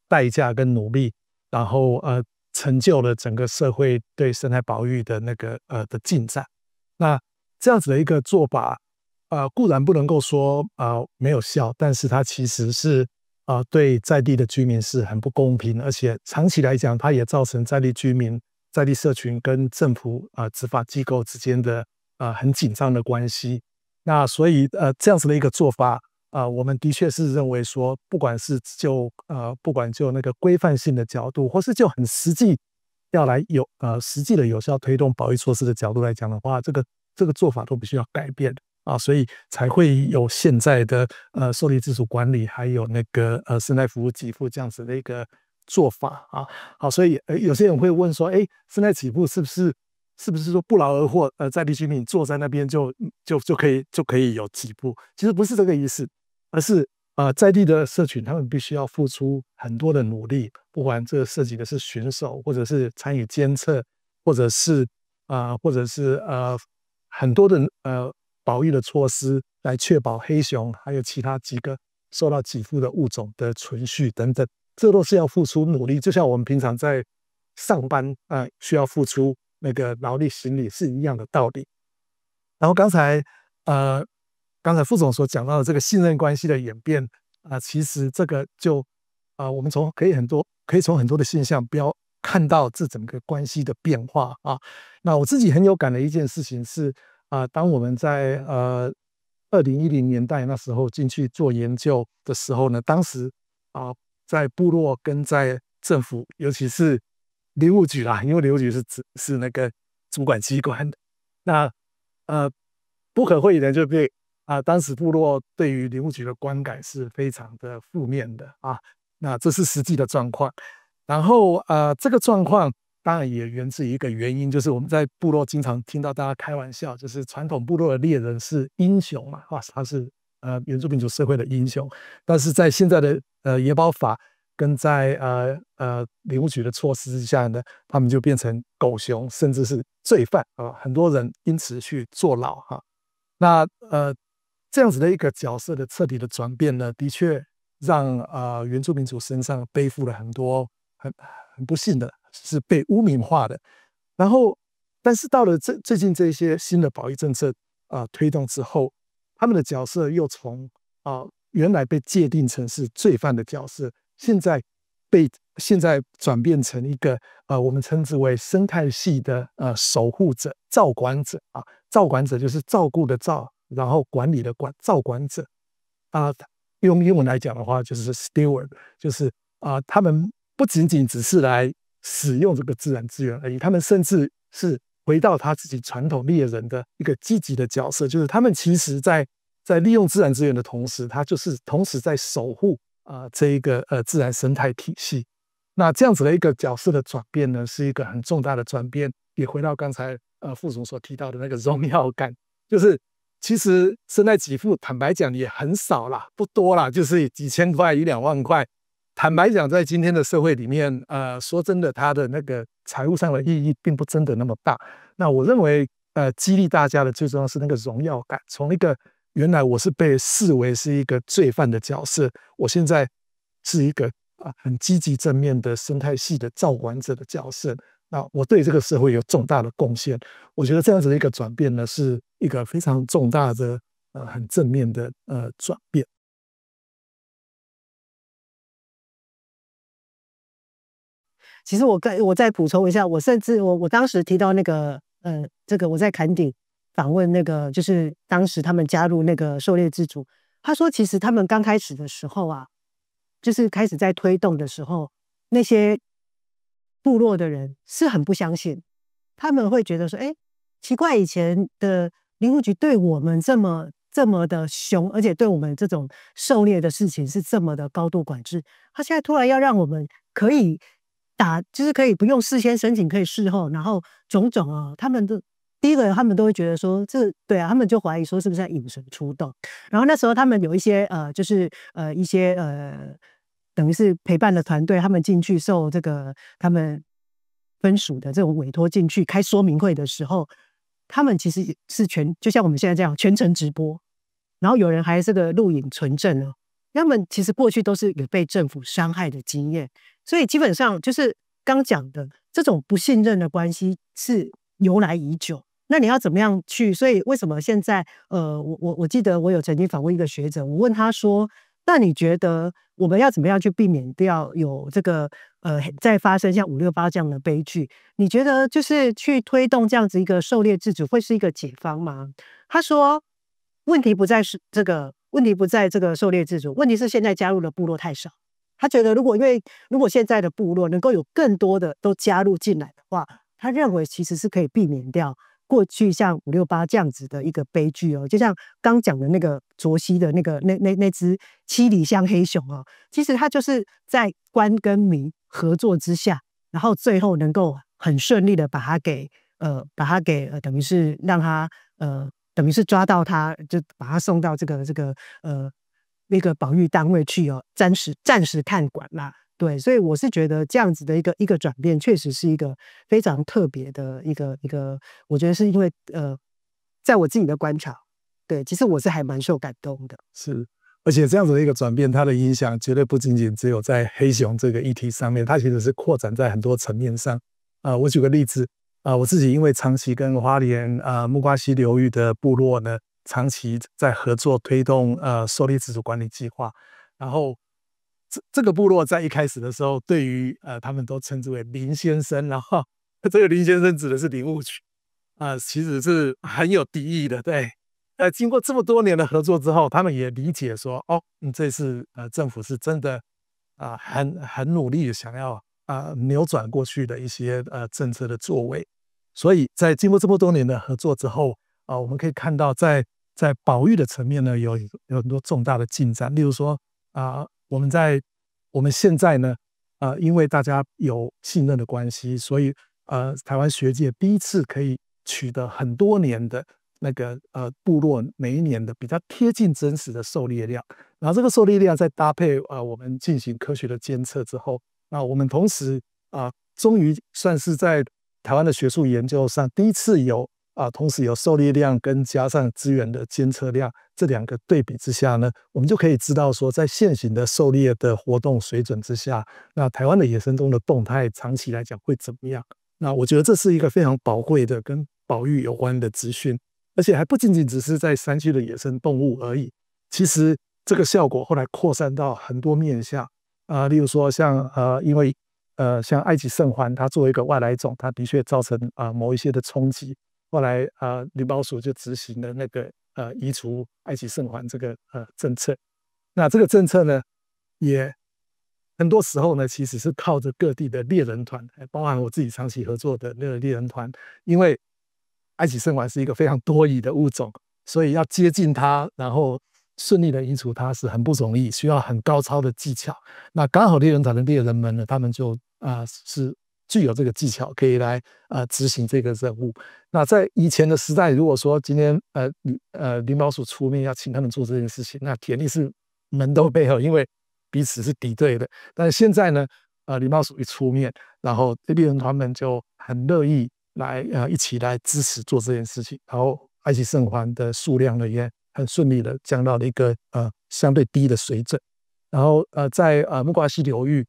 代价跟努力，然后成就了整个社会对生态保育的那个的进展。那这样子的一个做法，固然不能够说没有效，但是它其实是对在地的居民是很不公平，而且长期来讲，它也造成在地居民、在地社群跟政府执法机构之间的很紧张的关系。那所以这样子的一个做法，我们的确是认为说，不管就那个规范性的角度，或是就很实际要来实际的有效推动保育措施的角度来讲的话，这个做法都必须要改变所以才会有现在的狩猎自主管理，还有那个生态服务给付这样子的一个做法好，所以有些人会问说，生态给付是不是说不劳而获？在地居民坐在那边就可以有给付？其实不是这个意思，而是在地的社群他们必须要付出很多的努力，不管这个涉及的是巡守，或者是参与监测，或者是很多的保育的措施来确保黑熊还有其他几个受到给付的物种的存续等等，这都是要付出努力，就像我们平常在上班需要付出那个劳力心力是一样的道理。然后刚才副总所讲到的这个信任关系的演变其实这个就我们可以从很多的现象看到这整个关系的变化那我自己很有感的一件事情是当我们在2010年代那时候进去做研究的时候呢，当时在部落跟在政府，尤其是林务局啦，因为林务局是那个主管机关的，那不可讳言的就被当时部落对于林务局的观感是非常的负面的那这是实际的状况。然后这个状况当然也源自于一个原因，就是我们在部落经常听到大家开玩笑，就是传统部落的猎人是英雄嘛，他是原住民族社会的英雄，但是在现在的野保法跟在林务局的措施之下呢，他们就变成狗熊，甚至是罪犯很多人因此去坐牢那这样子的一个角色的彻底的转变呢，的确让原住民族身上背负了很多很不幸的，是被污名化的。然后，但是到了最近这些新的保育政策推动之后，他们的角色又从原来被界定成是罪犯的角色，现在被现在转变成一个我们称之为生态系的守护者、照管者啊。照管者就是照顾的照，然后管理的管，照管者啊。用英文来讲的话，就是 steward， 就是他们不仅仅只是来使用这个自然资源而已，他们甚至是回到他自己传统猎人的一个积极的角色，就是他们其实在利用自然资源的同时，他就是同时在守护这一个自然生态体系。那这样子的一个角色的转变呢，是一个很重大的转变。也回到刚才副总所提到的那个荣耀感，就是其实生态给付坦白讲也很少啦，不多啦，就是几千块、一两万块。坦白讲，在今天的社会里面，说真的，它的那个财务上的意义并不真的那么大。那我认为，激励大家的最重要是那个荣耀感，从一个原来我是被视为是一个罪犯的角色，我现在是一个很积极正面的生态系的照管者的角色。那我对这个社会有重大的贡献，我觉得这样子的一个转变呢，是一个非常重大的很正面的转变。其实我再补充一下，甚至我当时提到那个这个我在坎顶访问那个，就是当时他们加入那个狩猎自主，他说其实他们刚开始的时候啊，就是开始在推动的时候，那些部落的人是很不相信，他们会觉得说，哎，奇怪，以前的林务局对我们这么的凶，而且对我们这种狩猎的事情是这么的高度管制，他现在突然要让我们可以就是可以不用事先申请，可以事后，然后种种啊，他们第一个他们都会觉得说，对啊，他们就怀疑说是不是在引蛇出洞。然后那时候他们有一些就是一些等于是陪伴的团队，他们进去受这个他们分属的这种委托进去开说明会的时候，他们其实是就像我们现在这样全程直播，然后有人还这个录影存证哦。他们其实过去都是有被政府伤害的经验，所以基本上就是刚讲的这种不信任的关系是由来已久。那你要怎么样去？所以为什么现在我记得我有曾经访问一个学者，我问他说，那你觉得我们要怎么样去避免掉有这个再发生像568这样的悲剧？你觉得就是去推动这样子一个狩猎自主会是一个解方吗？他说，问题不在这个狩猎自主，问题是现在加入的部落太少。他觉得如果现在的部落能够有更多的都加入进来的话，他认为其实是可以避免掉过去像568这样子的一个悲剧哦。就像刚讲的那个卓溪的那只七里香黑熊哦，其实它就是在官跟民合作之下，然后最后能够很顺利的把它给等于是让它等于是抓到它，就把它送到这个那个保育单位去哦，暂时看管啦。对，所以我是觉得这样子的一个转变，确实是一个非常特别的一个，我觉得是因为在我自己的观察，对，其实我是还蛮受感动的。是，而且这样子的一个转变，它的影响绝对不仅仅只有在黑熊这个议题上面，它其实是扩展在很多层面上。我举个例子，我自己因为长期跟花莲木瓜溪流域的部落呢，长期在合作推动狩猎自主管理计划，然后这个部落在一开始的时候，对于他们都称之为林先生，然后这个林先生指的是林务局其实是很有敌意的。对，经过这么多年的合作之后，他们也理解说，这次政府是真的很努力的想要扭转过去的一些政策的作为。所以在经过这么多年的合作之后我们可以看到在保育的层面呢，有很多重大的进展。例如说我们现在呢因为大家有信任的关系，所以台湾学界第一次可以取得很多年的那个部落每一年的比较贴近真实的狩猎量，然后这个狩猎量再搭配我们进行科学的监测之后，那我们同时终于算是在台湾的学术研究上第一次有同时有狩猎量跟加上资源的监测量这两个对比之下呢，我们就可以知道说，在现行的狩猎的活动水准之下，那台湾的野生动物的动态长期来讲会怎么样？那我觉得这是一个非常宝贵的跟保育有关的资讯，而且还不仅仅只是在山区的野生动物而已。其实这个效果后来扩散到很多面向例如说像因为像埃及圣环，它作为一个外来种，它的确造成某一些的冲击。后来林保署就执行了那个移除埃及圣环这个政策。那这个政策呢，也很多时候呢，其实是靠着各地的猎人团，包含我自己长期合作的那个猎人团，因为埃及圣环是一个非常多疑的物种，所以要接近它，然后顺利的移除它是很不容易，需要很高超的技巧。那刚好猎人团的猎人们呢，他们就是具有这个技巧，可以来执行这个任务。那在以前的时代，如果说今天林保署出面要请他们做这件事情，那铁定是门都没有，因为彼此是敌对的。但是现在呢，林保署一出面，然后猎人团们就很乐意来一起来支持做这件事情，然后埃及圣环的数量呢也很顺利的降到了一个相对低的水准。然后在木瓜溪流域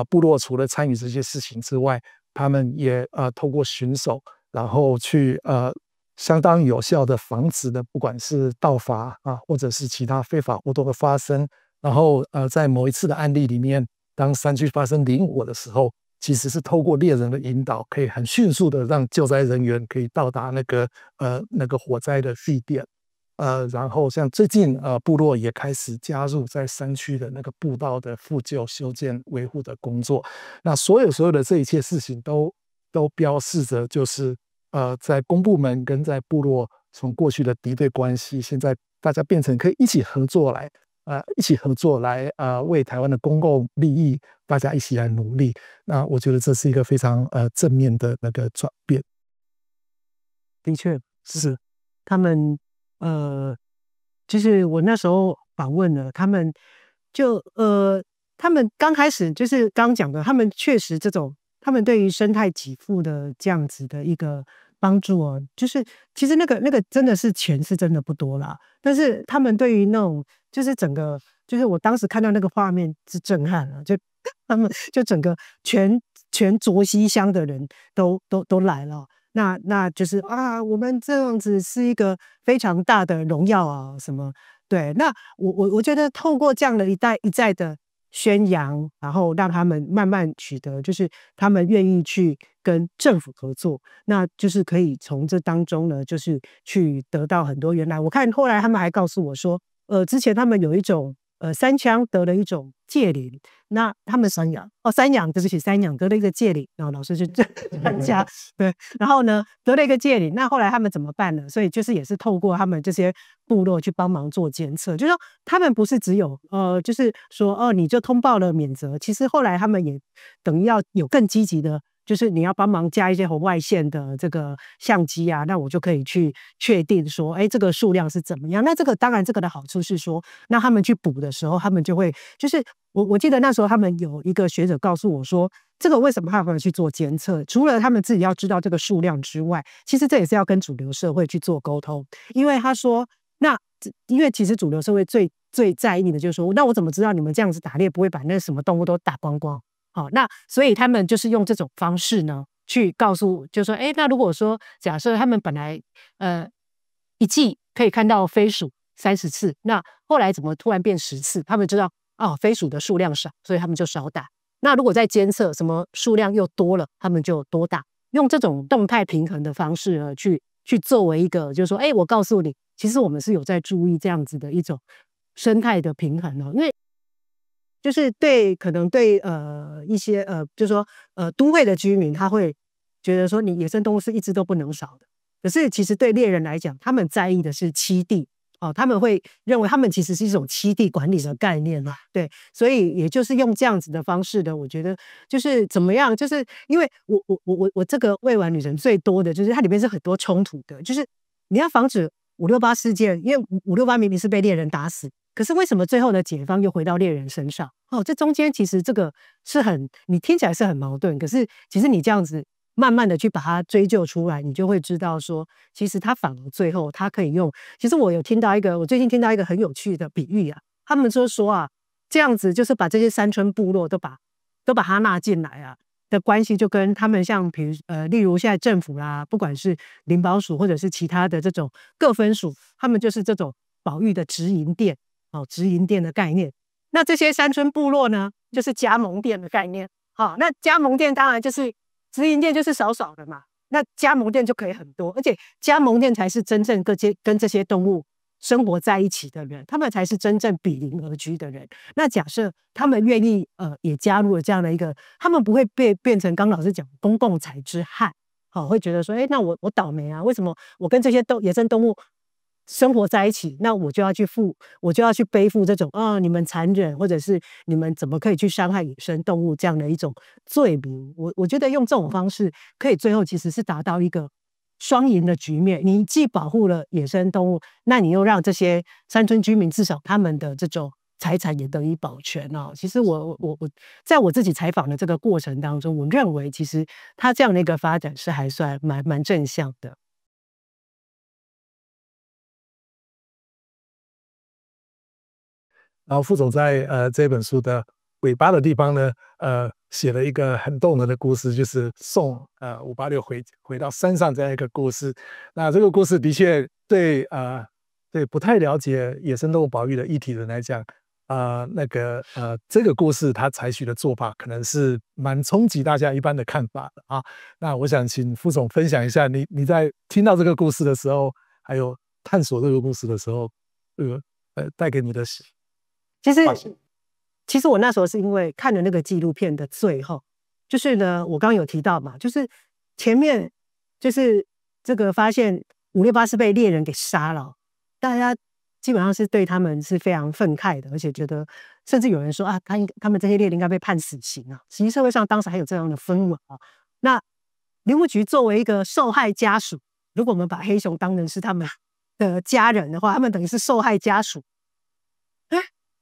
部落除了参与这些事情之外，他们也透过巡守，然后去相当有效的防止的，不管是盗伐或者是其他非法活动的发生。然后在某一次的案例里面，当山区发生林火的时候，其实是透过猎人的引导，可以很迅速的让救灾人员可以到达那个火灾的地点。然后像最近部落也开始加入在山区的那个步道的复旧、修建、维护的工作。那所有的这一切事情都标示着，就是在公部门跟在部落从过去的敌对关系，现在大家变成可以一起合作来为台湾的公共利益，大家一起来努力。那我觉得这是一个非常正面的那个转变。的确是他们就是我那时候访问了他们，他们刚开始就是刚讲的，他们确实他们对于生态给付的这样子的一个帮助就是其实那个真的是钱是真的不多啦，但是他们对于那种就是整个就是我当时看到那个画面是震撼了，就他们就整个全卓溪乡的人都来了。那就是我们这样子是一个非常大的荣耀什么对。那我觉得透过这样的一再的宣扬，然后让他们慢慢取得，就是他们愿意去跟政府合作，那就是可以从这当中呢，就是去得到很多。原来我看后来他们还告诉我说，之前他们有一种山羌得了一种戒灵，那他们山羊对不起，山羊得了一个戒灵，然后老师去参加对，然后呢得了一个戒灵，那后来他们怎么办呢？所以就是也是透过他们这些部落去帮忙做监测，就是说他们不是只有就是说你就通报了免责，其实后来他们也等于要有更积极的，就是你要帮忙加一些红外线的这个相机那我就可以去确定说，这个数量是怎么样。那这个当然这个的好处是说，那他们去捕的时候，他们就会就是我记得那时候他们有一个学者告诉我说，这个为什么他们去做监测？除了他们自己要知道这个数量之外，其实这也是要跟主流社会去做沟通。因为他说，因为其实主流社会最在意的就是说，那我怎么知道你们这样子打猎不会把那什么动物都打光光？那所以他们就是用这种方式呢，去告诉，就说，那如果说假设他们本来一季可以看到飞鼠30次，那后来怎么突然变10次？他们知道飞鼠的数量少，所以他们就少打。那如果在监测什么数量又多了，他们就多打。用这种动态平衡的方式呢，去作为一个，就是说，我告诉你，其实我们是有在注意这样子的一种生态的平衡因为就是可能对一些就是说都会的居民，他会觉得说你野生动物是一只都不能少的。可是其实对猎人来讲，他们在意的是栖地他们会认为他们其实是一种栖地管理的概念对，所以也就是用这样子的方式的，我觉得就是怎么样，就是因为我这个未完女神最多的就是它里面是很多冲突的，就是你要防止568事件，因为568明明是被猎人打死。可是为什么最后的解放又回到猎人身上？这中间其实这个是你听起来是很矛盾，可是其实你这样子慢慢的去把它追究出来，你就会知道说，其实它反而最后它可以用。其实我最近听到一个很有趣的比喻他们说这样子就是把这些山村部落都把它纳进来的关系，就跟他们像例如现在政府啦，不管是林保署或者是其他的这种各分署，他们就是这种保育的直营店。直营店的概念，那这些山村部落呢，就是加盟店的概念。好，那加盟店当然就是直营店就是少少的嘛，那加盟店就可以很多，而且加盟店才是真正跟这些动物生活在一起的人，他们才是真正比邻而居的人。那假设他们愿意也加入了这样的一个，他们不会变成刚老师讲公共财之害，好，会觉得说，哎，那我倒霉啊，为什么我跟这些野生动物生活在一起，那我就要去背负这种你们残忍，或者是你们怎么可以去伤害野生动物这样的一种罪名。我觉得用这种方式，可以最后其实是达到一个双赢的局面。你既保护了野生动物，那你又让这些山村居民至少他们的这种财产也得以保全哦。其实我在我自己采访的这个过程当中，我认为其实他这样的一个发展是还算蛮正向的。然后副总在这本书的尾巴的地方呢，写了一个很动人的故事，就是送586回到山上这样一个故事。那这个故事的确对不太了解野生动物保育的议题人来讲，这个故事他采取的做法可能是蛮冲击大家一般的看法的啊。那我想请副总分享一下，你在听到这个故事的时候，还有探索这个故事的时候，带给你的其实我那时候是因为看了那个纪录片的最后，就是呢，我刚刚有提到嘛，就是前面就是这个发现568是被猎人给杀了，大家基本上是对他们是非常愤慨的，而且觉得甚至有人说啊，他们这些猎人应该被判死刑啊。其实社会上当时还有这样的氛围啊。那林务局作为一个受害家属，如果我们把黑熊当成是他们的家人的话，他们等于是受害家属。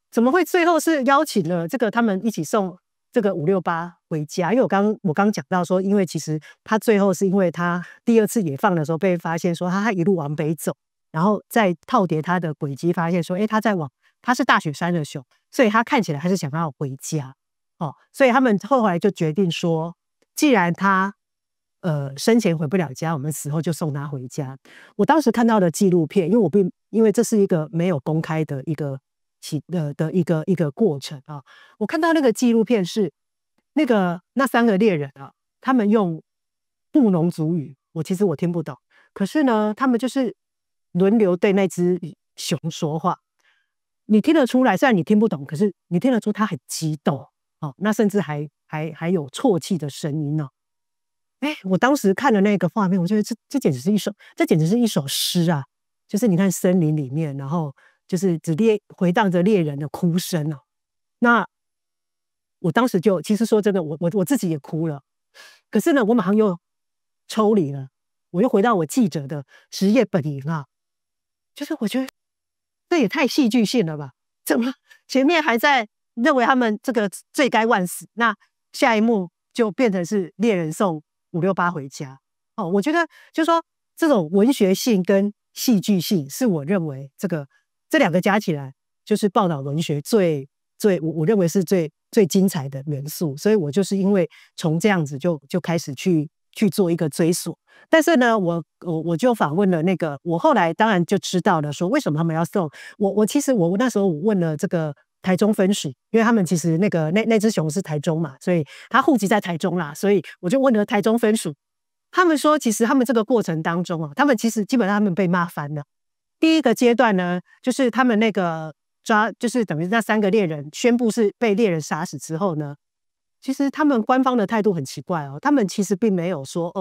怎么会最后是邀请了这个他们一起送这个568回家？因为我刚讲到说，因为其实他最后是因为他第2次野放的时候被发现说他一路往北走，然后再套叠他的轨迹，发现说，他是大雪山的熊，所以他看起来还是想要回家哦，所以他们后来就决定说，既然他生前回不了家，我们死后就送他回家。我当时看到的纪录片，因为这是一个没有公开的一个一个过程啊。我看到那个纪录片是那3个猎人啊，他们用布农族语，其实我听不懂，可是呢，他们就是轮流对那只熊说话，你听得出来，虽然你听不懂，可是你听得出他很激动哦，那甚至还有啜泣的声音哦。我当时看了那个画面，我觉得这简直是一首诗啊！就是你看森林里面，然后就是回荡着猎人的哭声哦。那我当时其实说真的，我自己也哭了。可是呢，我马上又抽离了，我又回到我记者的职业本营啊。就是我觉得这也太戏剧性了吧？怎么前面还在认为他们这个罪该万死，那下一幕就变成是猎人送568回家哦？我觉得就是说这种文学性跟戏剧性是我认为这2个加起来就是报道文学我认为是最精彩的元素，所以我就是因为从这样子就开始去做一个追索。但是呢，我就访问了我后来当然就知道了说为什么他们要送其实我那时候我问了这个台中分署，因为他们其实那只熊是台中嘛，所以他户籍在台中啦，所以我就问了台中分署，他们说其实他们这个过程当中他们其实基本上他们被骂翻了。第一个阶段呢，就是他们就是等于那3个猎人宣布是被猎人杀死之后呢，其实他们官方的态度很奇怪哦，他们其实并没有说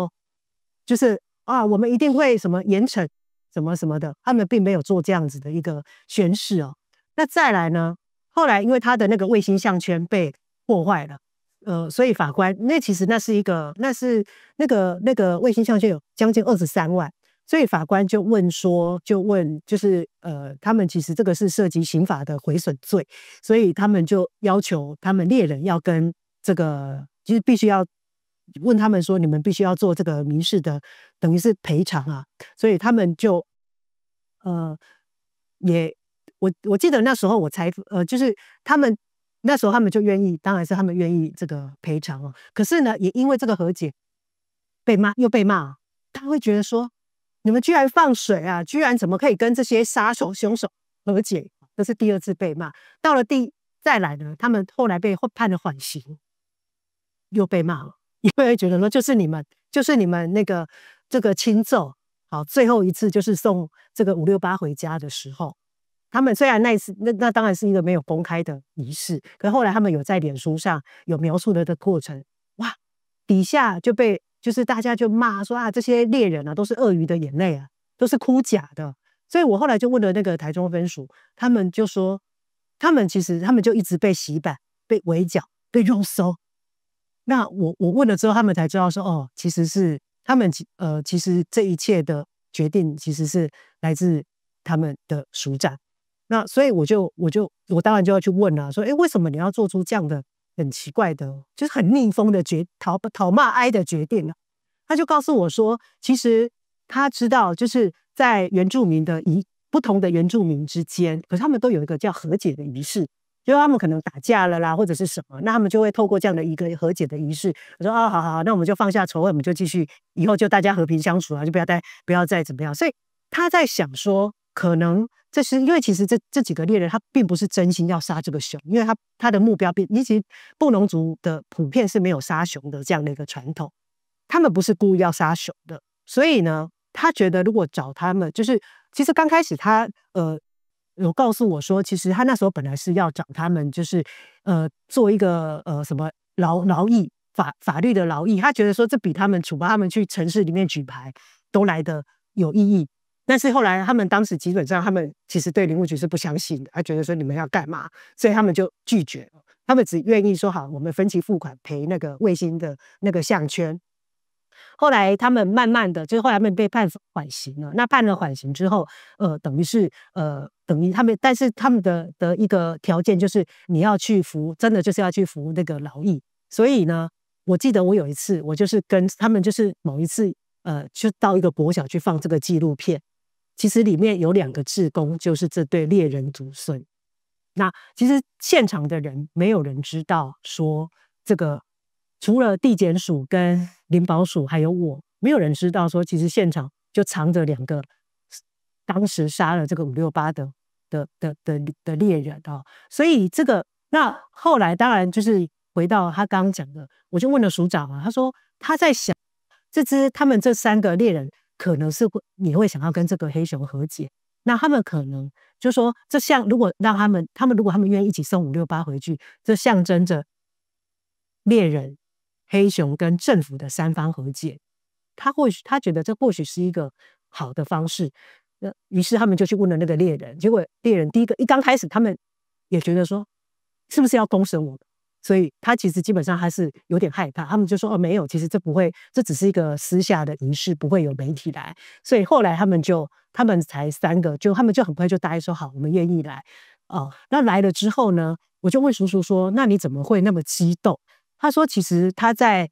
就是我们一定会什么严惩什么什么的，他们并没有做这样子的一个宣示哦。那再来呢，后来因为他的那个卫星项圈被破坏了，所以法官其实那是那个卫星项圈有将近23万。所以法官就问就是他们其实这个是涉及刑法的毁损罪，所以他们就要求他们猎人要跟这个就是必须要问他们说，你们必须要做这个民事的等于是赔偿啊。所以他们就我记得那时候就是他们那时候他们就愿意，当然是他们愿意这个赔偿哦。可是呢，也因为这个和解又被骂，他会觉得说，你们居然放水啊！居然怎么可以跟这些凶手和解？这是第2次被骂。到了再来呢，他们后来被判了缓刑，又被骂了，因为觉得说就是你们那个这个亲奏，好，最后一次就是送这个568回家的时候。他们虽然那一次那当然是一个没有公开的仪式，可后来他们有在脸书上有描述的过程，哇，底下就是大家就骂说啊，这些猎人啊都是鳄鱼的眼泪啊，都是哭假的。所以我后来就问了那个台中分署，他们就说，他们就一直被洗版、被围剿、被肉搜。那我问了之后，他们才知道说，哦，其实是他们其实这一切的决定其实是来自他们的署长。那所以我当然就要去问了，说，为什么你要做出这样的很奇怪的，就是很逆风的讨骂哀的决定呢？他就告诉我说，其实他知道，就是在不同的原住民之间，可是他们都有一个叫和解的仪式，就是他们可能打架了啦，或者是什么，那他们就会透过这样的一个和解的仪式，我说啊，好，那我们就放下仇恨，我们就继续，以后就大家和平相处啊，就不要再怎么样。所以他在想说，可能这是因为其实这几个猎人他并不是真心要杀这个熊，因为他的目标其实布农族的普遍是没有杀熊的这样的一个传统，他们不是故意要杀熊的，所以呢，他觉得如果找他们，就是其实刚开始他有告诉我说，其实他那时候本来是要找他们，就是做一个什么劳役法律的劳役，他觉得说这比他们处罚他们去城市里面举牌都来得有意义。但是后来他们当时基本上他们其实对林务局是不相信的，他觉得说你们要干嘛，所以他们就拒绝了，他们只愿意说好，我们分期付款赔那个卫星的那个项圈。后来他们慢慢的，就是后来他们被判缓刑了。那判了缓刑之后，等于他们，但是他们的一个条件就是你要去服，真的就是要去服那个劳役。所以呢，我记得我有一次，我就是跟他们，就是某一次，就到一个国小去放这个纪录片。其实里面有2个志工，就是这对猎人族孙。那其实现场的人没有人知道说这个。除了地检署跟林保署还有我，没有人知道说其实现场就藏着2个当时杀了这个568的猎人哦。所以这个那后来当然就是回到他刚刚讲的，我就问了署长啊，他说他在想他们这3个猎人可能是也会想要跟这个黑熊和解，那他们可能就说如果让他们如果他们愿意一起送568回去，这象征着猎人、黑熊跟政府的3方和解，他觉得这或许是一个好的方式。于是他们就去问了那个猎人，结果猎人刚开始他们也觉得说是不是要公审我们，所以他其实基本上还是有点害怕。他们就说没有，其实这不会，这只是一个私下的仪式，不会有媒体来。所以后来他们才3个，他们就很快就答应说好，我们愿意来。那来了之后呢，我就问叔叔说，那你怎么会那么激动？他说其实他在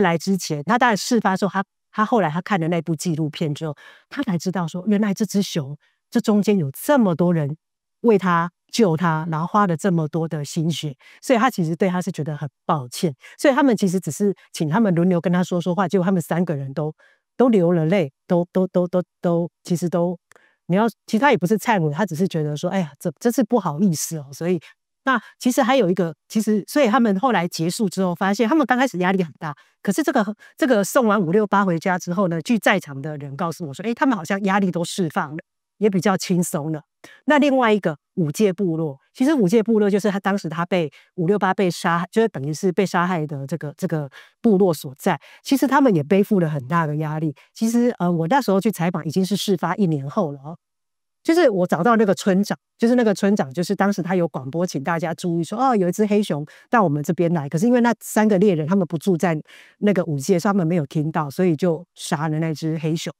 来之前，他当然事发的时候，他后来他看了那部纪录片之后，他才知道说原来这只熊这中间有这么多人为他救他，然后花了这么多的心血，所以他其实对他是觉得很抱歉。所以他们其实只是请他们轮流跟他说话，结果他们3个人都流了泪，其实其实他也不是忏悔，他只是觉得说哎呀这是不好意思哦。所以那其实还有一个，所以他们后来结束之后，发现他们刚开始压力很大，可是这个送完568回家之后呢，据在场的人告诉我说，他们好像压力都释放了，也比较轻松了。那另外一个武界部落，其实武界部落就是当时他被568被杀，就是等于是被杀害的这个部落所在。其实他们也背负了很大的压力。其实我那时候去采访已经是事发1年后了哦。就是我找到那个村长，就是当时他有广播请大家注意说，有一只黑熊到我们这边来，可是因为那3个猎人他们不住在那个武界，所以他们没有听到，所以就杀了那只黑熊。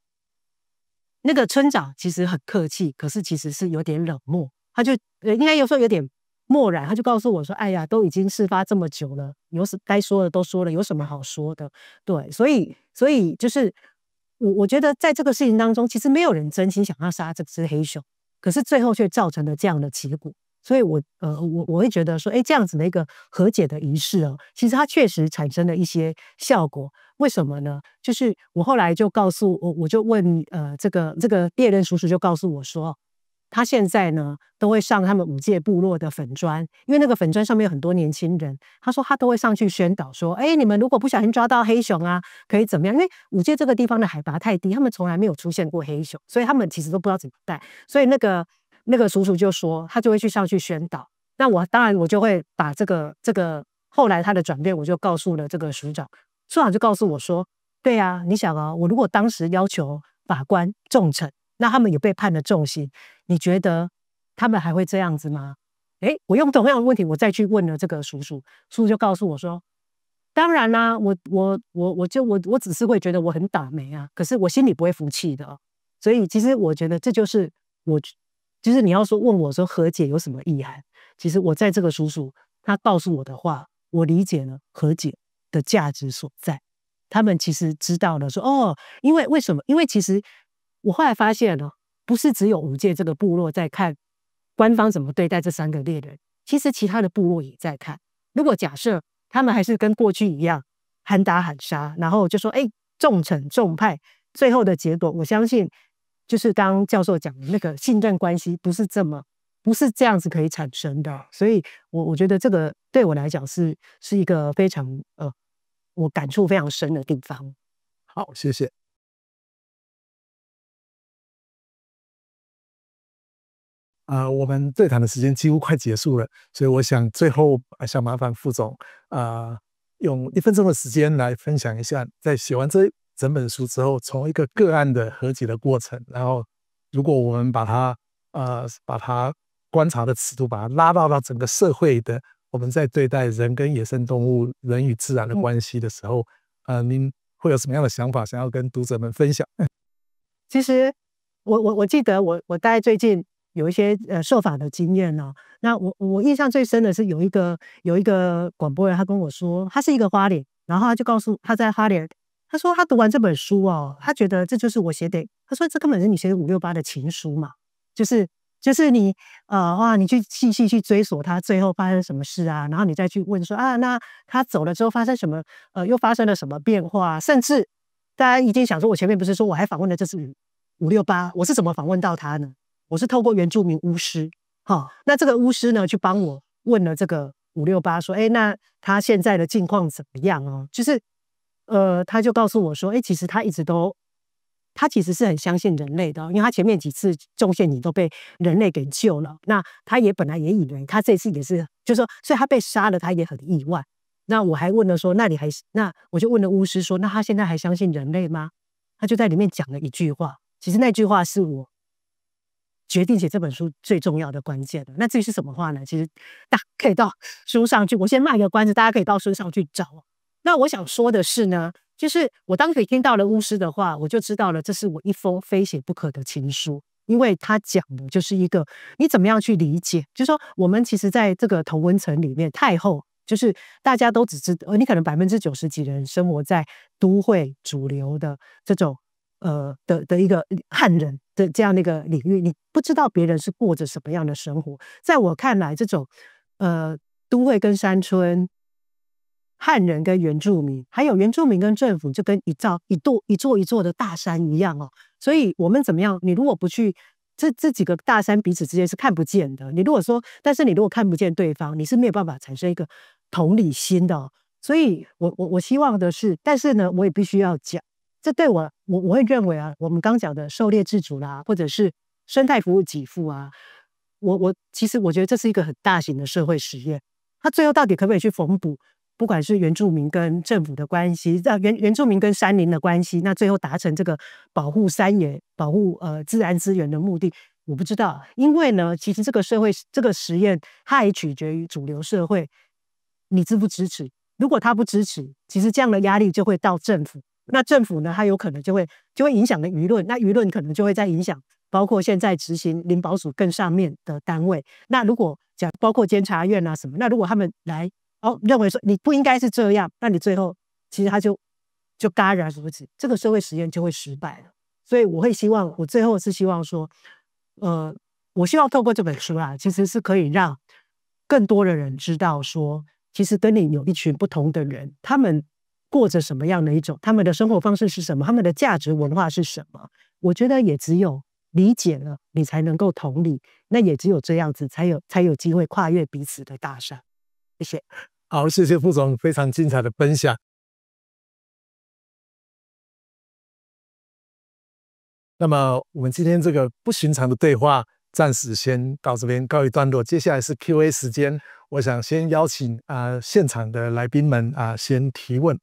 那个村长其实很客气，可是其实是有点冷漠，他就应该有时候有点漠然，他就告诉我说，哎呀，都已经事发这么久了，该说的都说了，有什么好说的？对，所以就是我觉得在这个事情当中，其实没有人真心想要杀这只黑熊，可是最后却造成了这样的结果。所以我会觉得说，这样子的一个和解的仪式哦，其实它确实产生了一些效果。为什么呢？就是我后来就我就问这个猎人叔叔就告诉我说，他现在呢都会上他们5届部落的粉专，因为那个粉专上面有很多年轻人，他说他都会上去宣导说，哎，你们如果不小心抓到黑熊啊，可以怎么样？因为5届这个地方的海拔太低，他们从来没有出现过黑熊，所以他们其实都不知道怎么带。所以那个叔叔就说，他就会上去宣导。那当然我就会把这个后来他的转变，我就告诉了这个署长，署长就告诉我说，对啊，你想啊，我如果当时要求法官重惩，那他们也被判了重刑，你觉得他们还会这样子吗？诶，我用同样的问题，我再去问了这个叔叔就告诉我说，当然啦，我只是会觉得我很倒霉啊，可是我心里不会服气的。所以其实我觉得这就是就是你要说问我说和解有什么意涵，其实我在这个叔叔他告诉我的话，我理解了和解的价值所在。他们其实知道了说，哦，为什么？因为其实我后来发现了，不是只有5届这个部落在看官方怎么对待这3个猎人，其实其他的部落也在看。如果假设他们还是跟过去一样喊打喊杀，然后就说，哎，重惩重判，最后的结果，我相信就是刚刚教授讲的那个信任关系不是这样子可以产生的。所以我觉得这个对我来讲是一个非常我感触非常深的地方。好，谢谢。我们对谈的时间几乎快结束了，所以我想最后想麻烦副总用1分钟的时间来分享一下，在写完这整本书之后，从一个个案的和解的过程，然后如果我们把它观察的尺度，把它拉到整个社会的，我们在对待人跟野生动物、人与自然的关系的时候，您会有什么样的想法想要跟读者们分享？其实我记得我大概最近有一些受访的经验呢。那我印象最深的是有一个广播人，他跟我说，他是一个花莲，然后他就告诉他在花莲，他说他读完这本书哦，他觉得这就是我写的，他说这根本是你写的568的情书嘛，就是你你去细细去追索他最后发生什么事啊，然后你再去问说那他走了之后发生什么又发生了什么变化，甚至大家一定想说，我前面不是说我还访问了这是568，我是怎么访问到他呢？我是透过原住民巫师，那这个巫师呢去帮我问了这个568说，那他现在的境况怎么样哦？就是他就告诉我说，其实他其实是很相信人类的，因为他前面几次种陷阱都被人类给救了。那他也本来也以为他这次也是，就是说，所以他被杀了，他也很意外。那我还问了说，那我就问了巫师说，那他现在还相信人类吗？他就在里面讲了一句话，其实那句话是我决定写这本书最重要的关键的。那至于是什么话呢？其实大家可以到书上去，我先卖个关子，大家可以到书上去找。那我想说的是呢，就是我当时听到了巫师的话，我就知道了这是我一封非写不可的情书，因为他讲的就是一个你怎么样去理解，就是说我们其实在这个同温层里面，太后就是大家都只知道，你可能90%几的人生活在都会主流的这种的一个汉人的这样的一个领域，你不知道别人是过着什么样的生活。在我看来，这种都会跟山村、汉人跟原住民，还有原住民跟政府，就跟一座的大山一样哦。所以我们怎么样？你如果不去这几个大山彼此之间是看不见的。你如果说，但是你如果看不见对方，你是没有办法产生一个同理心的哦。所以我希望的是，但是呢，我也必须要讲，这对我会认为啊，我们刚讲的狩猎自主啦，或者是生态服务给付啊，其实我觉得这是一个很大型的社会实验。它最后到底可不可以去缝补，不管是原住民跟政府的关系，原住民跟山林的关系，那最后达成这个保护山野、保护自然资源的目的，我不知道。因为呢，其实这个社会这个实验，它也取决于主流社会你支不支持。如果他不支持，其实这样的压力就会到政府。那政府呢，它有可能就会影响了舆论，那舆论可能就会在影响包括现在执行林保署更上面的单位。那如果讲包括监察院啊什么，那如果他们来认为说你不应该是这样，那你最后其实他就戛然而止，这个社会实验就会失败了。所以我最后是希望说，我希望透过这本书其实是可以让更多的人知道说，其实跟你有一群不同的人，他们过着什么样的他们的生活方式是什么，他们的价值文化是什么。我觉得也只有理解了，你才能够同理。那也只有这样子，才有机会跨越彼此的大山。谢谢。好，谢谢副总非常精彩的分享。那么我们今天这个不寻常的对话暂时先到这边告一段落，接下来是 Q&A 时间，我想先邀请现场的来宾们先提问。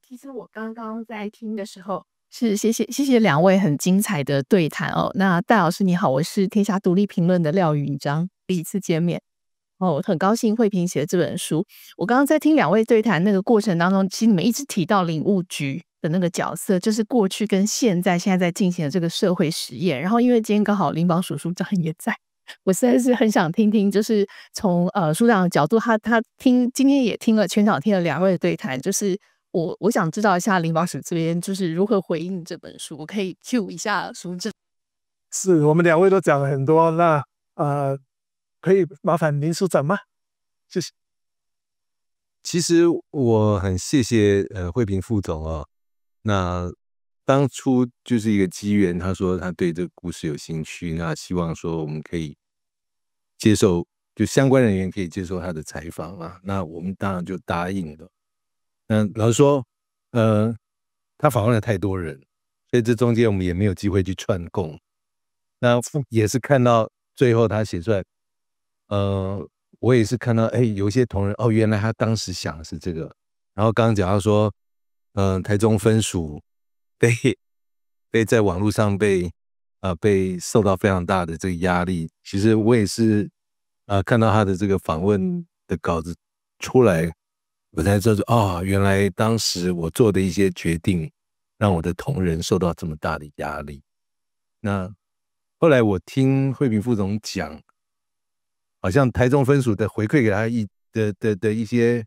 其实我刚刚在听的时候，谢谢两位很精彩的对谈哦。那戴老师你好，我是天下独立评论的廖允章，第一次见面哦，我很高兴慧萍写的这本书。我刚刚在听两位对谈那个过程当中，其实你们一直提到领务局的那个角色，就是过去跟现在在进行的这个社会实验。然后因为今天刚好林宝署署长也在，我实在是很想听听，就是从署长的角度，他今天也听了全场听了两位的对谈，就是我想知道一下林宝署这边就是如何回应这本书，我可以 cue 一下署长。是我们两位都讲了很多，那可以麻烦林署长吗？谢谢。其实我很谢谢慧萍副总哦，那当初就是一个机缘，他说他对这个故事有兴趣，那希望说我们可以接受，就相关人员可以接受他的采访啊，那我们当然就答应了。那老实说，他访问了太多人，所以这中间我们也没有机会去串供。那也是看到最后他写出来，我也是看到，有一些同仁，原来他当时想的是这个。然后刚刚讲到说，台中分署被在网络上被受到非常大的这个压力。其实我也是看到他的这个访问的稿子出来，我才知道原来当时我做的一些决定，让我的同仁受到这么大的压力。那后来我听慧萍副总讲，好像台中分署的回馈给他的一些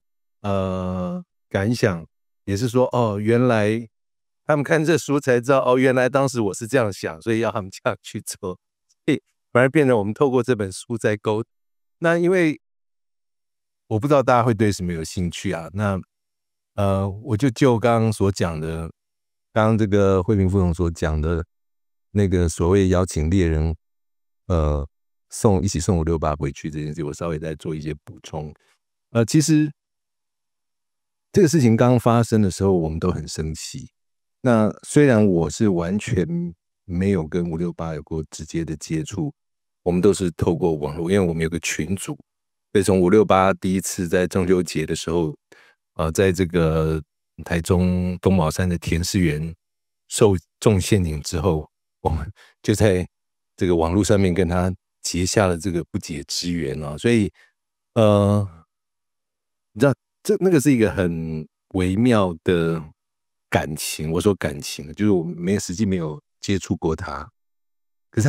感想，也是说原来他们看这书才知道原来当时我是这样想，所以要他们这样去做，反而变成我们透过这本书在沟。那因为我不知道大家会对什么有兴趣啊，那我就刚刚所讲的，刚刚这个慧萍副总所讲的那个所谓邀请猎人一起送568回去这件事，我稍微再做一些补充。其实这个事情刚发生的时候，我们都很生气。那虽然我是完全没有跟568有过直接的接触，我们都是透过网络，因为我们有个群组，所以从568第一次在中秋节的时候，在这个台中东宝山的田氏园受中陷阱之后，我们就在这个网络上面跟他结下了这个不解之缘啊。所以你知道那个是一个很微妙的感情，我说感情就是我实际没有接触过他，可是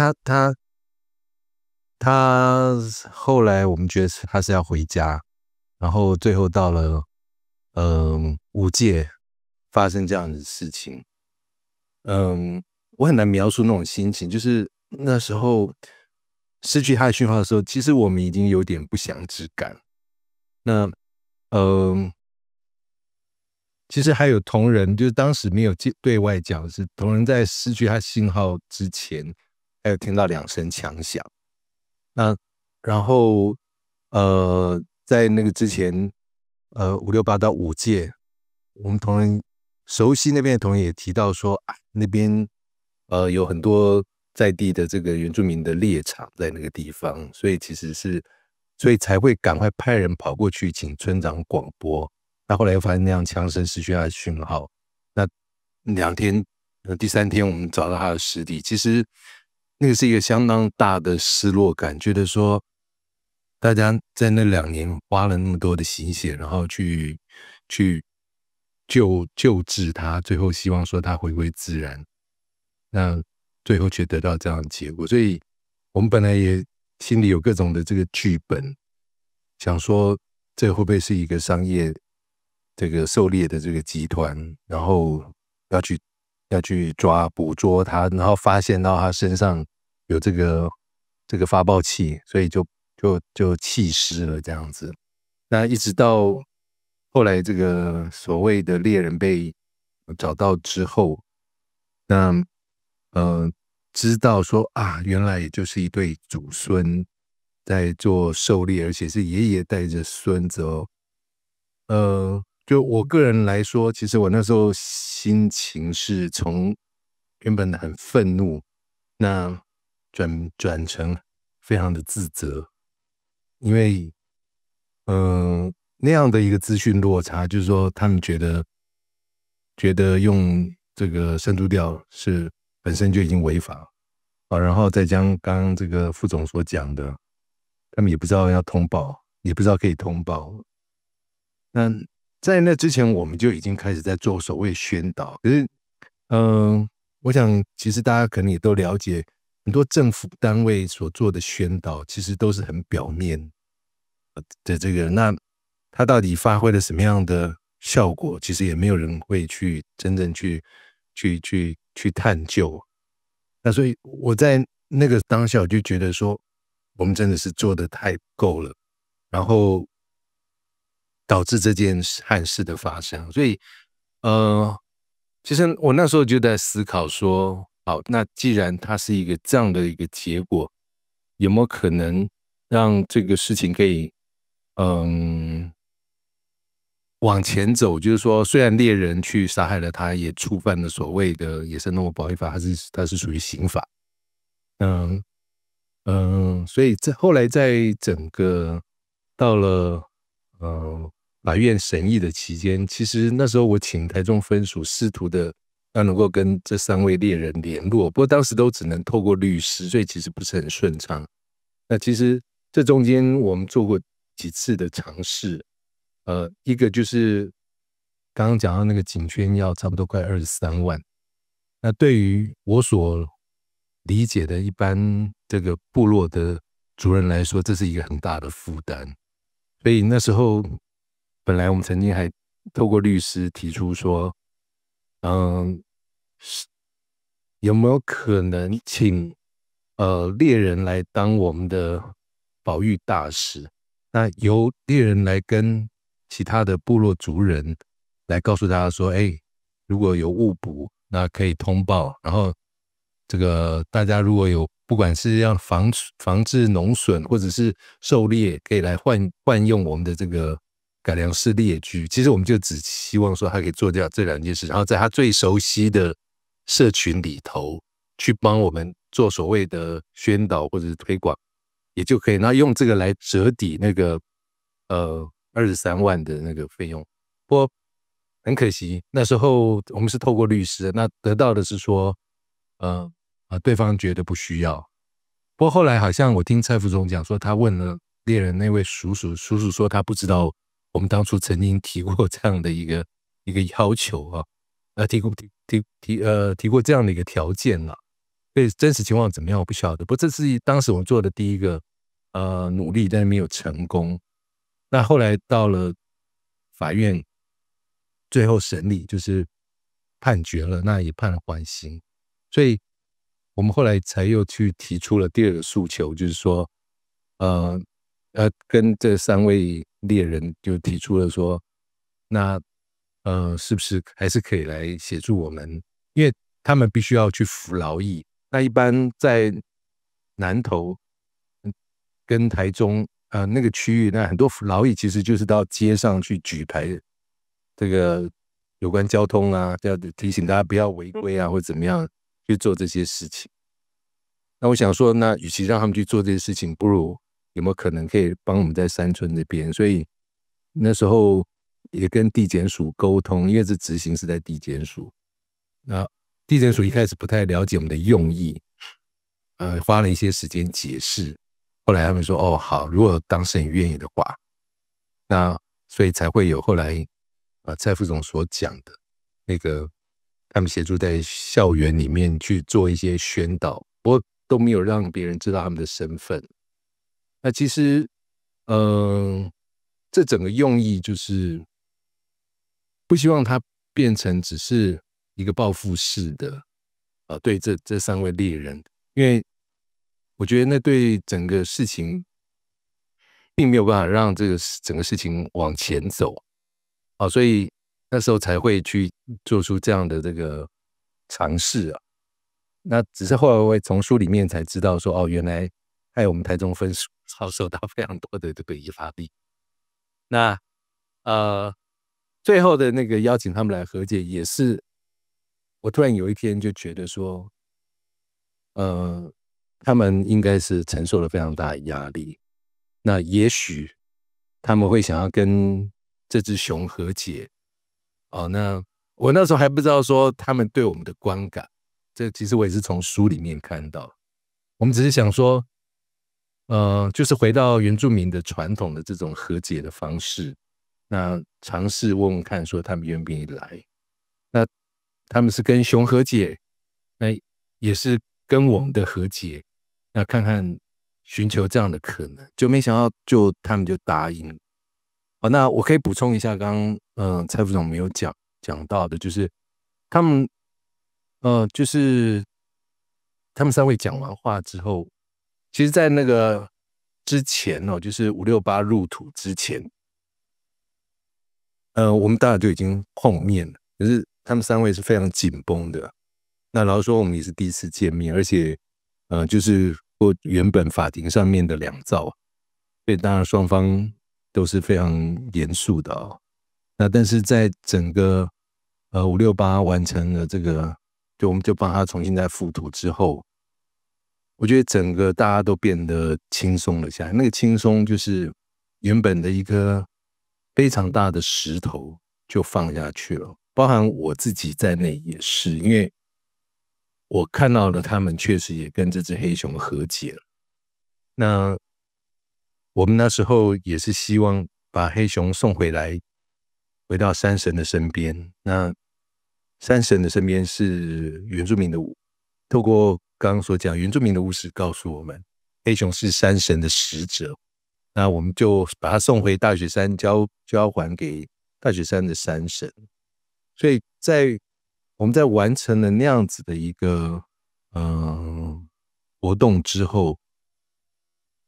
他后来我们觉得他是要回家，然后最后到了5届发生这样的事情。我很难描述那种心情，就是那时候失去他的讯号的时候，其实我们已经有点不祥之感。那其实还有同仁，就是当时没有对外讲，是同仁在失去他信号之前，还有听到2声枪响。那然后在那个之前568到5届，我们同仁熟悉那边的同仁也提到说，那边有很多在地的这个原住民的猎场在那个地方，所以才会赶快派人跑过去请村长广播。那后来又发现那样枪声失去他的讯号，那2天第3天我们找到他的尸体，其实那个是一个相当大的失落感，觉得说大家在那2年花了那么多的心血，然后去救治他，最后希望说他回归自然，那最后却得到这样的结果。所以我们本来也心里有各种的这个剧本，想说这会不会是一个商业这个狩猎的这个集团，然后要去捕捉他，然后发现到他身上有这个发报器，所以就弃尸了这样子。那一直到后来这个所谓的猎人被找到之后，那知道说啊，原来也就是一对祖孙在做狩猎，而且是爷爷带着孙子哦。就我个人来说，其实我那时候心情是从原本很愤怒，那转成非常的自责，因为那样的一个资讯落差，就是说他们觉得用这个生猪吊是本身就已经违法啊，然后再将刚刚这个副总所讲的，他们也不知道要通报，也不知道可以通报。那在那之前，我们就已经开始在做所谓宣导。可是，我想其实大家可能也都了解，很多政府单位所做的宣导，其实都是很表面的这个。那它到底发挥了什么样的效果？其实也没有人会去真正去探究。那所以我在那个当下，我就觉得说，我们真的是做得太不够了，然后导致这件憾事的发生。所以其实我那时候就在思考说，好，那既然它是一个这样的一个结果，有没有可能让这个事情可以往前走？就是说，虽然猎人去杀害了他，也触犯了所谓的野生动物保育法，它是属于刑法。所以后来在整个到了法院审议的期间，其实那时候我请台中分署试图的要能够跟这3位猎人联络，不过当时都只能透过律师，所以其实不是很顺畅。那其实这中间我们做过几次的尝试，一个就是刚刚讲到那个警宣要差不多快23万，那对于我所理解的一般这个部落的主人来说，这是一个很大的负担。所以那时候本来我们曾经还透过律师提出说，有没有可能请猎人来当我们的保育大使？那由猎人来跟其他的部落族人来告诉大家说，如果有误捕，那可以通报，然后这个大家如果有不管是要防治农损或者是狩猎，可以来换用我们的这个改良式猎具。其实我们就只希望说他可以做掉这2件事，然后在他最熟悉的社群里头去帮我们做所谓的宣导或者是推广，也就可以。那用这个来折抵那个23万的那个费用。不过很可惜，那时候我们是透过律师，那得到的是说，对方觉得不需要。不过后来好像我听蔡副总讲说，他问了猎人那位叔叔说他不知道我们当初曾经提过这样的一个要求啊，提过这样的一个条件了。所以真实情况怎么样我不晓得。不过这是当时我们做的第一个努力，但是没有成功。那后来到了法院最后审理，就是判决了，那也判了缓刑。所以我们后来才又去提出了第2个诉求，就是说跟这3位猎人就提出了说，那是不是还是可以来协助我们？因为他们必须要去服劳役。那一般在南投跟台中那个区域，那很多劳役其实就是到街上去举牌，这个有关交通啊，要提醒大家不要违规啊，或者怎么样去做这些事情。那我想说，那与其让他们去做这些事情，不如有没有可能可以帮我们在山村这边？所以那时候也跟地检署沟通，因为这执行是在地检署。那地检署一开始不太了解我们的用意，花了一些时间解释。后来他们说，哦，好，如果当事人愿意的话，那所以才会有后来蔡副总所讲的那个，他们协助在校园里面去做一些宣导，不过都没有让别人知道他们的身份。那其实这整个用意就是不希望它变成只是一个报复式的对这3位猎人，因为我觉得那对整个事情并没有办法让这个整个事情往前走。所以那时候才会去做出这样的这个尝试啊。那只是后来我也从书里面才知道说，哦，原来害我们台中分署遭受到非常多的这个压力。那最后的那个邀请他们来和解，也是我突然有一天就觉得说，他们应该是承受了非常大的压力。那也许他们会想要跟这只熊和解。那我那时候还不知道说他们对我们的观感，这其实我也是从书里面看到。我们只是想说，就是回到原住民的传统的这种和解的方式，那尝试问问看说他们愿不愿意来。那他们是跟熊和解，那也是跟我们的和解，那看看寻求这样的可能，就没想到他们就答应了。那我可以补充一下，刚刚蔡副总没有讲到的，就是他们就是他们3位讲完话之后，其实在那个之前就是568入土之前，我们大家就已经碰面了，可是他们3位是非常紧绷的。那老实说，我们也是第一次见面，而且就是过原本法庭上面的2造，所以当然双方都是非常严肃的。那但是在整个568完成了这个，我们就帮他重新再覆土之后，我觉得整个大家都变得轻松了下来。那个轻松就是原本的一颗非常大的石头就放下去了，包含我自己在内也是，因为我看到了他们确实也跟这只黑熊和解了。那我们那时候也是希望把黑熊送回来，回到山神的身边。那山神的身边是原住民的，透过刚刚所讲，原住民的巫师告诉我们，黑熊是山神的使者。那我们就把它送回大雪山，交还给大雪山的山神。所以我们在完成了那样子的一个活动之后，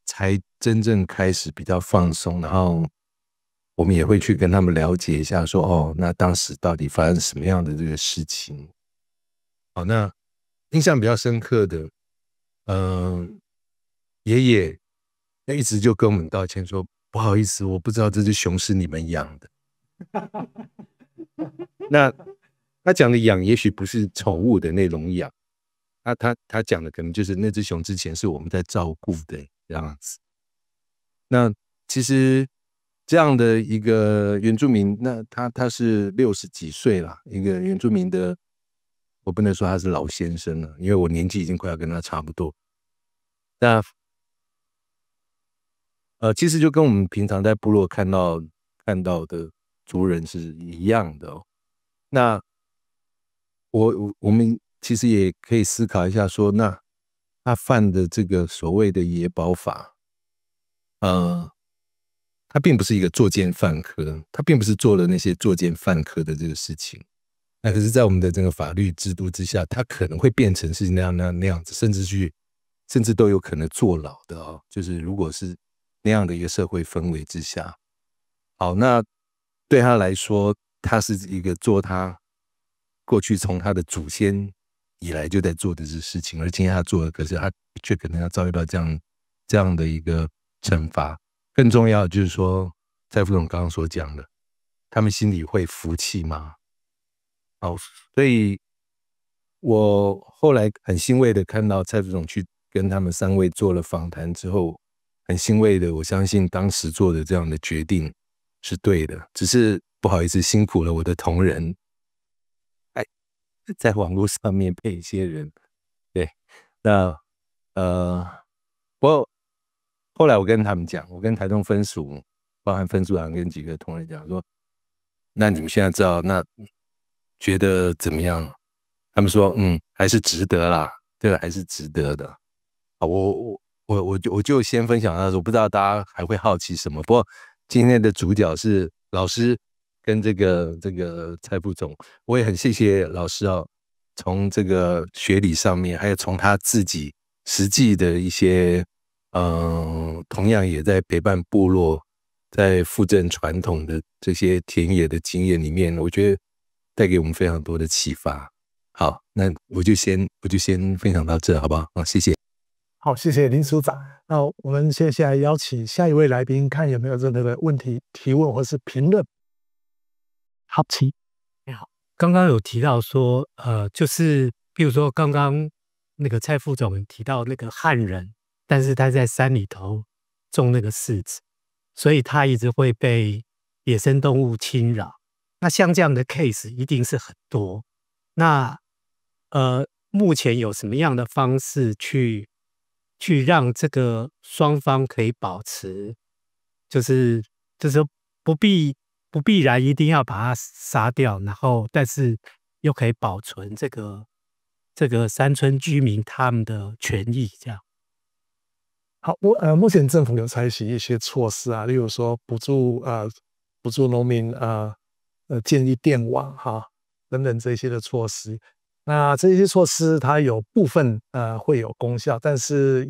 才真正开始比较放松，然后我们也会去跟他们了解一下说，那当时到底发生什么样的这个事情。好，那印象比较深刻的，爷爷一直就跟我们道歉说，不好意思，我不知道这只熊是你们养的。那他讲的养也许不是宠物的那种养，他讲的可能就是那只熊之前是我们在照顾的这样子。那其实这样的一个原住民，那他是60几岁啦，一个原住民的，我不能说他是老先生了，因为我年纪已经快要跟他差不多。那其实就跟我们平常在部落看到的族人是一样的。那我们其实也可以思考一下说，那他犯的这个所谓的野保法，他并不是一个作奸犯科，他并不是做了那些作奸犯科的这个事情。那可是在我们的这个法律制度之下，他可能会变成是那样子，甚至都有可能坐牢的就是如果是那样的一个社会氛围之下。好，那对他来说，他是一个做他过去从他的祖先以来就在做的这事情，而今天他做了，可是他却可能要遭遇到这样的一个惩罚。更重要的就是说，蔡副总刚刚所讲的，他们心里会服气吗？好，所以我后来很欣慰的看到蔡副总去跟他们3位做了访谈之后，很欣慰的，我相信当时做的这样的决定是对的，只是不好意思，辛苦了我的同仁，在网络上面配一些人。对，那不过后来我跟他们讲，我跟台中分署，包含分署长跟几个同仁讲说，那你们现在知道，那觉得怎么样？他们说，还是值得啦，这个还是值得的。好，我就先分享到这，我不知道大家还会好奇什么。不过今天的主角是老师跟这个蔡副总，我也很谢谢老师从这个学理上面，还有从他自己实际的一些同样也在陪伴部落在复振传统的这些田野的经验里面，我觉得带给我们非常多的启发。好，那我就先分享到这，好不好？好，谢谢。好，谢谢林署长。那我们接下来邀请下一位来宾，看有没有任何的问题提问或是评论。好，请。你好，刚刚有提到说，就是比如说刚刚那个蔡副总提到那个汉人，但是他在山里头种那个柿子，所以他一直会被野生动物侵扰。那像这样的 case 一定是很多。那目前有什么样的方式去让这个双方可以保持，就是不必然一定要把它杀掉，然后但是又可以保存这个山村居民他们的权益，这样。好，目前政府有采取一些措施啊，例如说补助农民建立电网等等这些的措施。那这些措施它有部分会有功效，但是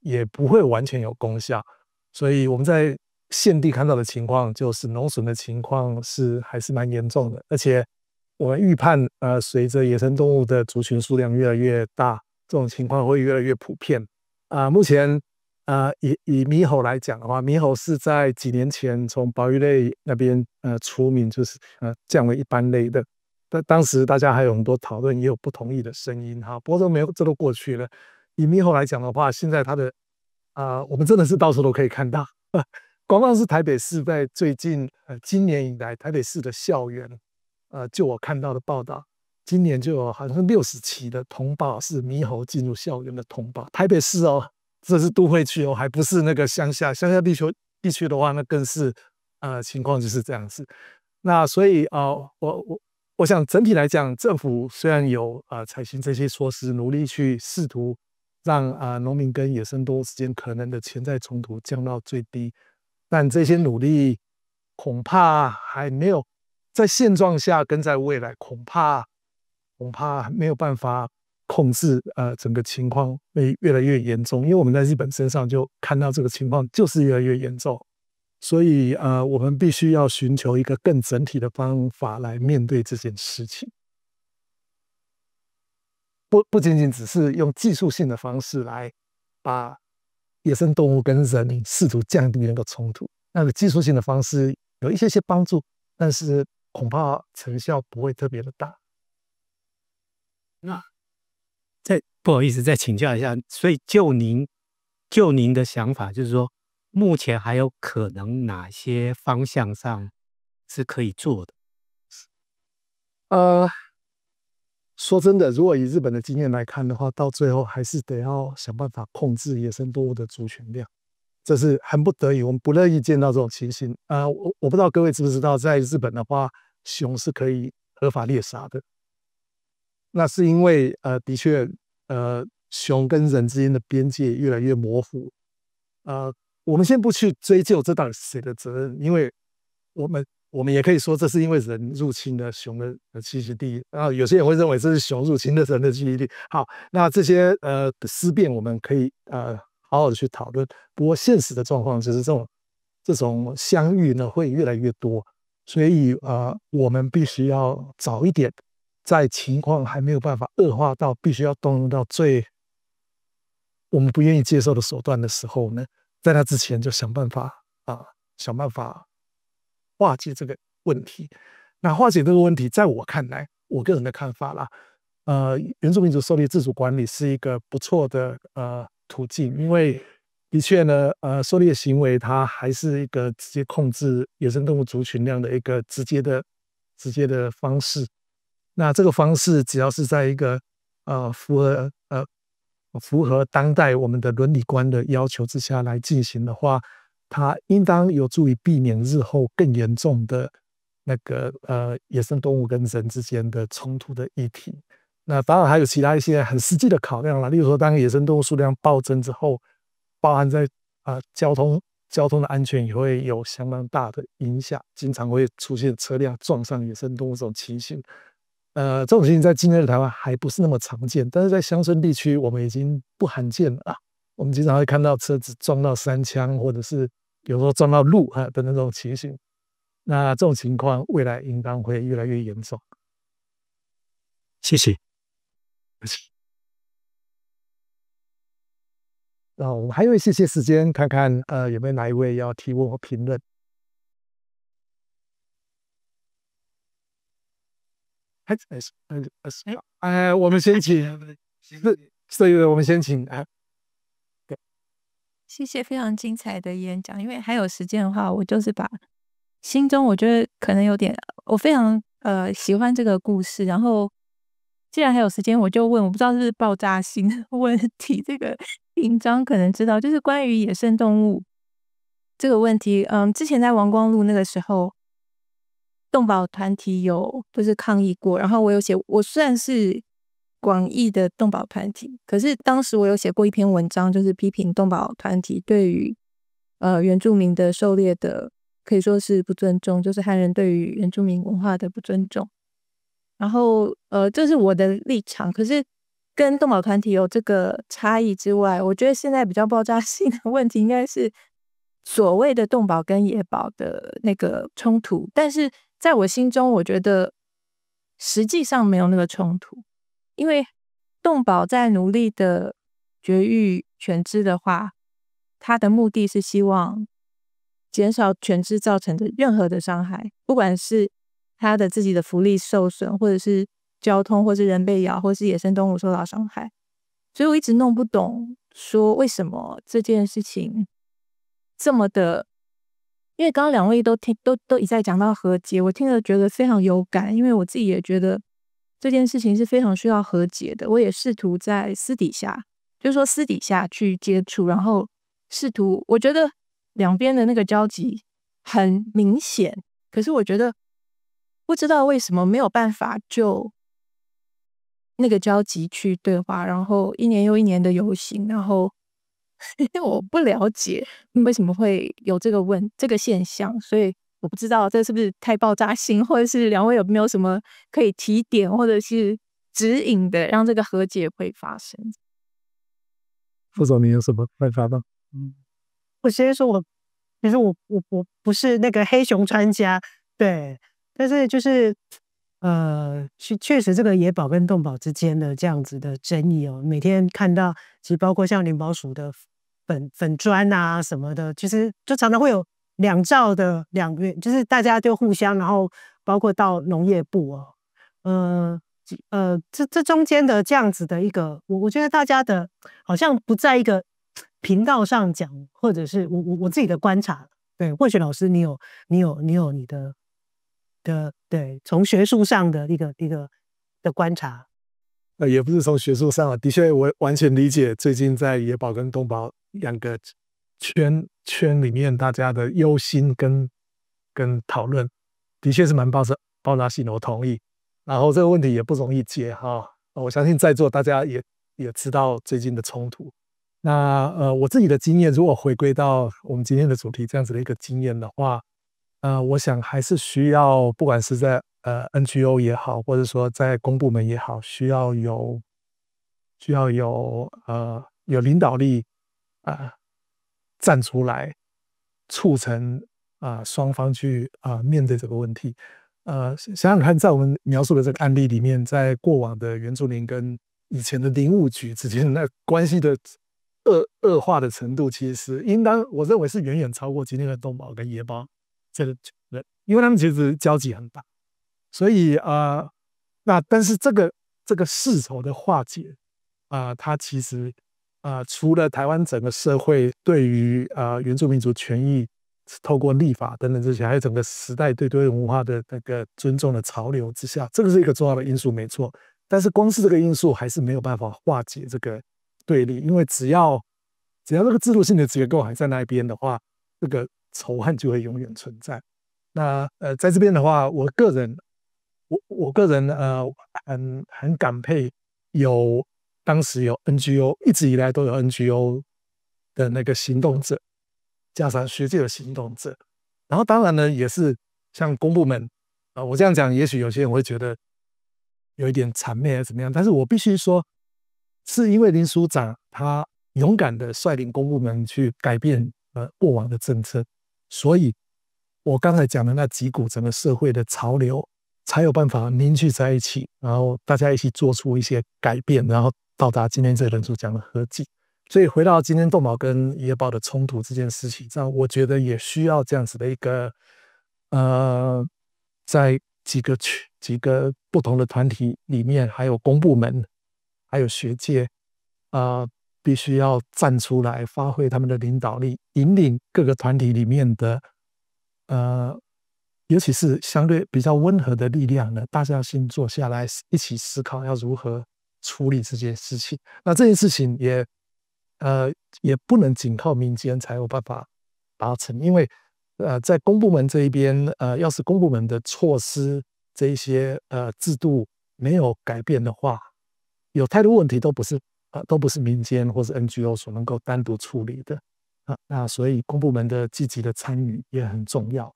也不会完全有功效。所以我们在现地看到的情况就是农损的情况还是蛮严重的，而且我们预判随着野生动物的族群数量越来越大，这种情况会越来越普遍。目前以猕猴来讲的话，猕猴是在几年前从保育类那边除名，就是降为一般类的。但当时大家还有很多讨论，也有不同意的声音哈。不过这都过去了。以猕猴来讲的话，现在它的我们真的是到处都可以看到。光是台北市在最近今年以来，台北市的校园就我看到的报道，今年就有好像60起的通报是猕猴进入校园的通报。台北市哦，这是都会区哦，还不是那个乡下地区的话，那更是情况就是这样子。那所以我想整体来讲，政府虽然有采取这些措施，努力去试图让农民跟野生动物之间可能的潜在冲突降到最低，但这些努力恐怕还没有在现状下跟在未来恐怕没有办法控制整个情况会越来越严重，因为我们在日本身上就看到这个情况就是越来越严重。所以我们必须要寻求一个更整体的方法来面对这件事情，不仅仅只是用技术性的方式来把野生动物跟人试图降低那个冲突。那个技术性的方式有一些帮助，但是恐怕成效不会特别的大。那不好意思，再请教一下，所以就您的想法，就是说，目前还有可能哪些方向上是可以做的？说真的，如果以日本的经验来看的话，到最后还是得要想办法控制野生动物的族群量，这是很不得已，我们不乐意见到这种情形。我不知道各位知不知道，在日本的话，熊是可以合法猎杀的。那是因为的确熊跟人之间的边界越来越模糊。我们先不去追究这到底是谁的责任，因为我们也可以说这是因为人入侵了熊的栖息地，然后有些人会认为这是熊入侵了人的栖息地。好，那这些思辨我们可以好好的去讨论。不过现实的状况就是这种相遇呢会越来越多，所以我们必须要早一点，在情况还没有办法恶化到必须要动用到我们不愿意接受的手段的时候呢，在那之前就想办法化解这个问题。那化解这个问题，在我看来，我个人的看法啦，原住民族狩猎自主管理是一个不错的途径，因为的确呢，狩猎行为它还是一个直接控制野生动物族群量的一个直接的方式。那这个方式只要是在一个符合当代我们的伦理观的要求之下来进行的话，它应当有助于避免日后更严重的那个野生动物跟人之间的冲突的议题。那当然还有其他一些很实际的考量啦，例如说，当野生动物数量暴增之后，包含在交通的安全也会有相当大的影响，经常会出现车辆撞上野生动物这种情形。这种情形在今日的台湾还不是那么常见，但是在乡村地区我们已经不罕见了啊。我们经常会看到车子撞到山羌，或者是有时候撞到路的那种情形。那这种情况未来应当会越来越严重。谢谢。那我们还有一些时间，看看有没有哪一位要提问或评论。我们先请，所以我们先请谢谢非常精彩的演讲。因为还有时间的话，我就是把心中我觉得可能有点，我非常喜欢这个故事。然后既然还有时间，我就问，我不知道是不是爆炸性的问题，这个平章可能知道，就是关于野生动物这个问题。之前在王光禄那个时候，动保团体有就是抗议过，然后我有写，我虽然是广义的动保团体，可是当时我有写过一篇文章，就是批评动保团体对于原住民的狩猎的可以说是不尊重，就是汉人对于原住民文化的不尊重。然后这是我的立场，可是跟动保团体有这个差异之外，我觉得现在比较爆炸性的问题应该是所谓的动保跟野保的那个冲突，但是在我心中，我觉得实际上没有那个冲突，因为动保在努力的绝育犬只的话，它的目的是希望减少犬只造成的任何的伤害，不管是它的自己的福利受损，或者是交通，或是人被咬，或是野生动物受到伤害。所以我一直弄不懂，说为什么这件事情这么的，因为刚刚两位都一再讲到和解，我听了觉得非常有感，因为我自己也觉得这件事情是非常需要和解的。我也试图在私底下，就是说私底下去接触，然后试图，我觉得两边的那个交集很明显，可是我觉得不知道为什么没有办法就那个交集去对话，然后一年又一年的游行，然后我不了解为什么会有这个现象，所以我不知道这是不是太爆炸性，或者是两位有没有什么可以提点或者是指引的，让这个和解会发生。副总，你有什么办法吗？我先说其实我不是那个黑熊专家，对，但是就是确实这个野保跟动保之间的这样子的争议哦，每天看到，其实包括像林保署的粉专啊什么的，其实就常常会有两兆的就是大家就互相，然后包括到农业部哦，这中间的这样子的一个，我觉得大家的好像不在一个频道上讲，或者是我自己的观察，对，或许老师你有你的对，从学术上的一个的观察。也不是从学术上，的确我完全理解最近在野保跟动保两个圈里面大家的忧心跟讨论，的确是蛮爆炸性的，我同意。然后这个问题也不容易解哈，我相信在座大家也知道最近的冲突。那我自己的经验，如果回归到我们今天的主题这样子的一个经验的话，我想还是需要，不管是在NGO 也好，或者说在公部门也好，需要有领导力站出来，促成双方去面对这个问题。想想看，在我们描述的这个案例里面，在过往的原住民跟以前的林务局之间那关系的恶化的程度，其实应当我认为是远远超过今天的动保跟野保这个人，因为他们其实交集很大。所以那但是这个世仇的化解它其实除了台湾整个社会对于原住民族权益透过立法等等这些，还有整个时代对多元文化的那个尊重的潮流之下，这个是一个重要的因素，没错。但是光是这个因素还是没有办法化解这个对立，因为只要这个制度性的结构还在那边的话，这个仇恨就会永远存在。那在这边的话，我个人很感佩当时有 NGO， 一直以来都有 NGO 的那个行动者，加上学界的行动者，然后当然呢也是像公部门我这样讲，也许有些人会觉得有一点谄媚还是怎么样，但是我必须说，是因为林署长他勇敢的率领公部门去改变过往的政策。所以我刚才讲的那几股整个社会的潮流才有办法凝聚在一起，然后大家一起做出一些改变，然后到达今天这本书讲的和解。所以回到今天动保跟野保的冲突这件事情上，我觉得也需要这样子的一个在几个不同的团体里面，还有公部门，还有学界，必须要站出来，发挥他们的领导力，引领各个团体里面的尤其是相对比较温和的力量呢，大家先坐下来一起思考要如何处理这件事情。那这件事情也不能仅靠民间才有办法达成，因为在公部门这一边，要是公部门的措施这一些制度没有改变的话，有太多问题都不是民间或是 NGO 所能够单独处理的那所以公部门的积极的参与也很重要。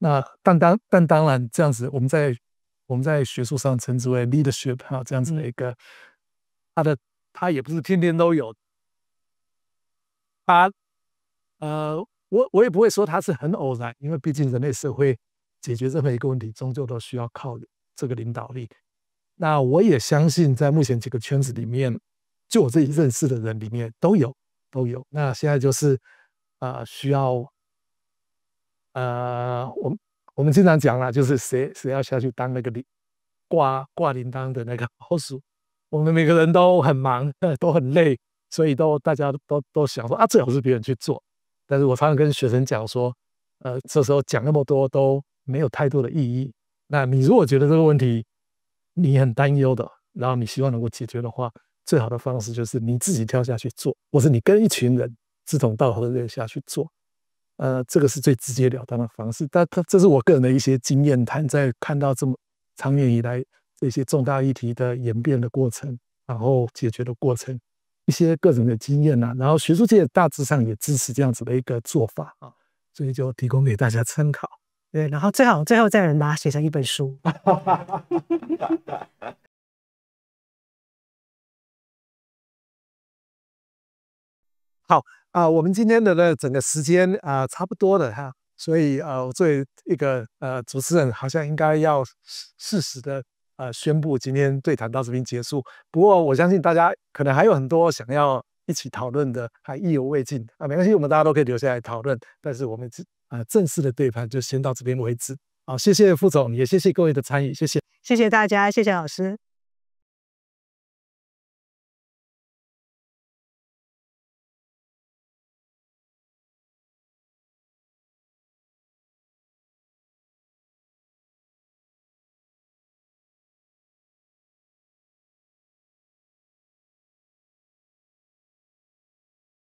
那但当然这样子，我们在学术上称之为 leadership 这样子的一个，它也不是天天都有。我也不会说它是很偶然，因为毕竟人类社会解决任何一个问题，终究都需要靠这个领导力。那我也相信，在目前几个圈子里面，就我自己认识的人里面都有。那现在就是需要我们经常讲啦，就是谁要下去当那个挂铃铛的那个老鼠。我们每个人都很忙，都很累，所以大家都想说最好是别人去做。但是我常常跟学生讲说，这时候讲那么多都没有太多的意义。那你如果觉得这个问题你很担忧的，然后你希望能够解决的话，最好的方式就是你自己跳下去做，或是你跟一群人志同道合的人下去做。这个是最直截了当的方式。但这是我个人的一些经验谈，在看到这么长远以来这些重大议题的演变的过程，然后解决的过程，一些个人的经验然后学术界大致上也支持这样子的一个做法所以就提供给大家参考。对，然后最后再能把它写成一本书。好我们今天的整个时间差不多了所以我作为一个主持人，好像应该要适时的宣布今天对谈到这边结束。不过我相信大家可能还有很多想要一起讨论的，还意犹未尽没关系，我们大家都可以留下来讨论。但是我们正式的对谈就先到这边为止。好，谢谢副总，也谢谢各位的参与，谢谢谢谢大家，谢谢老师。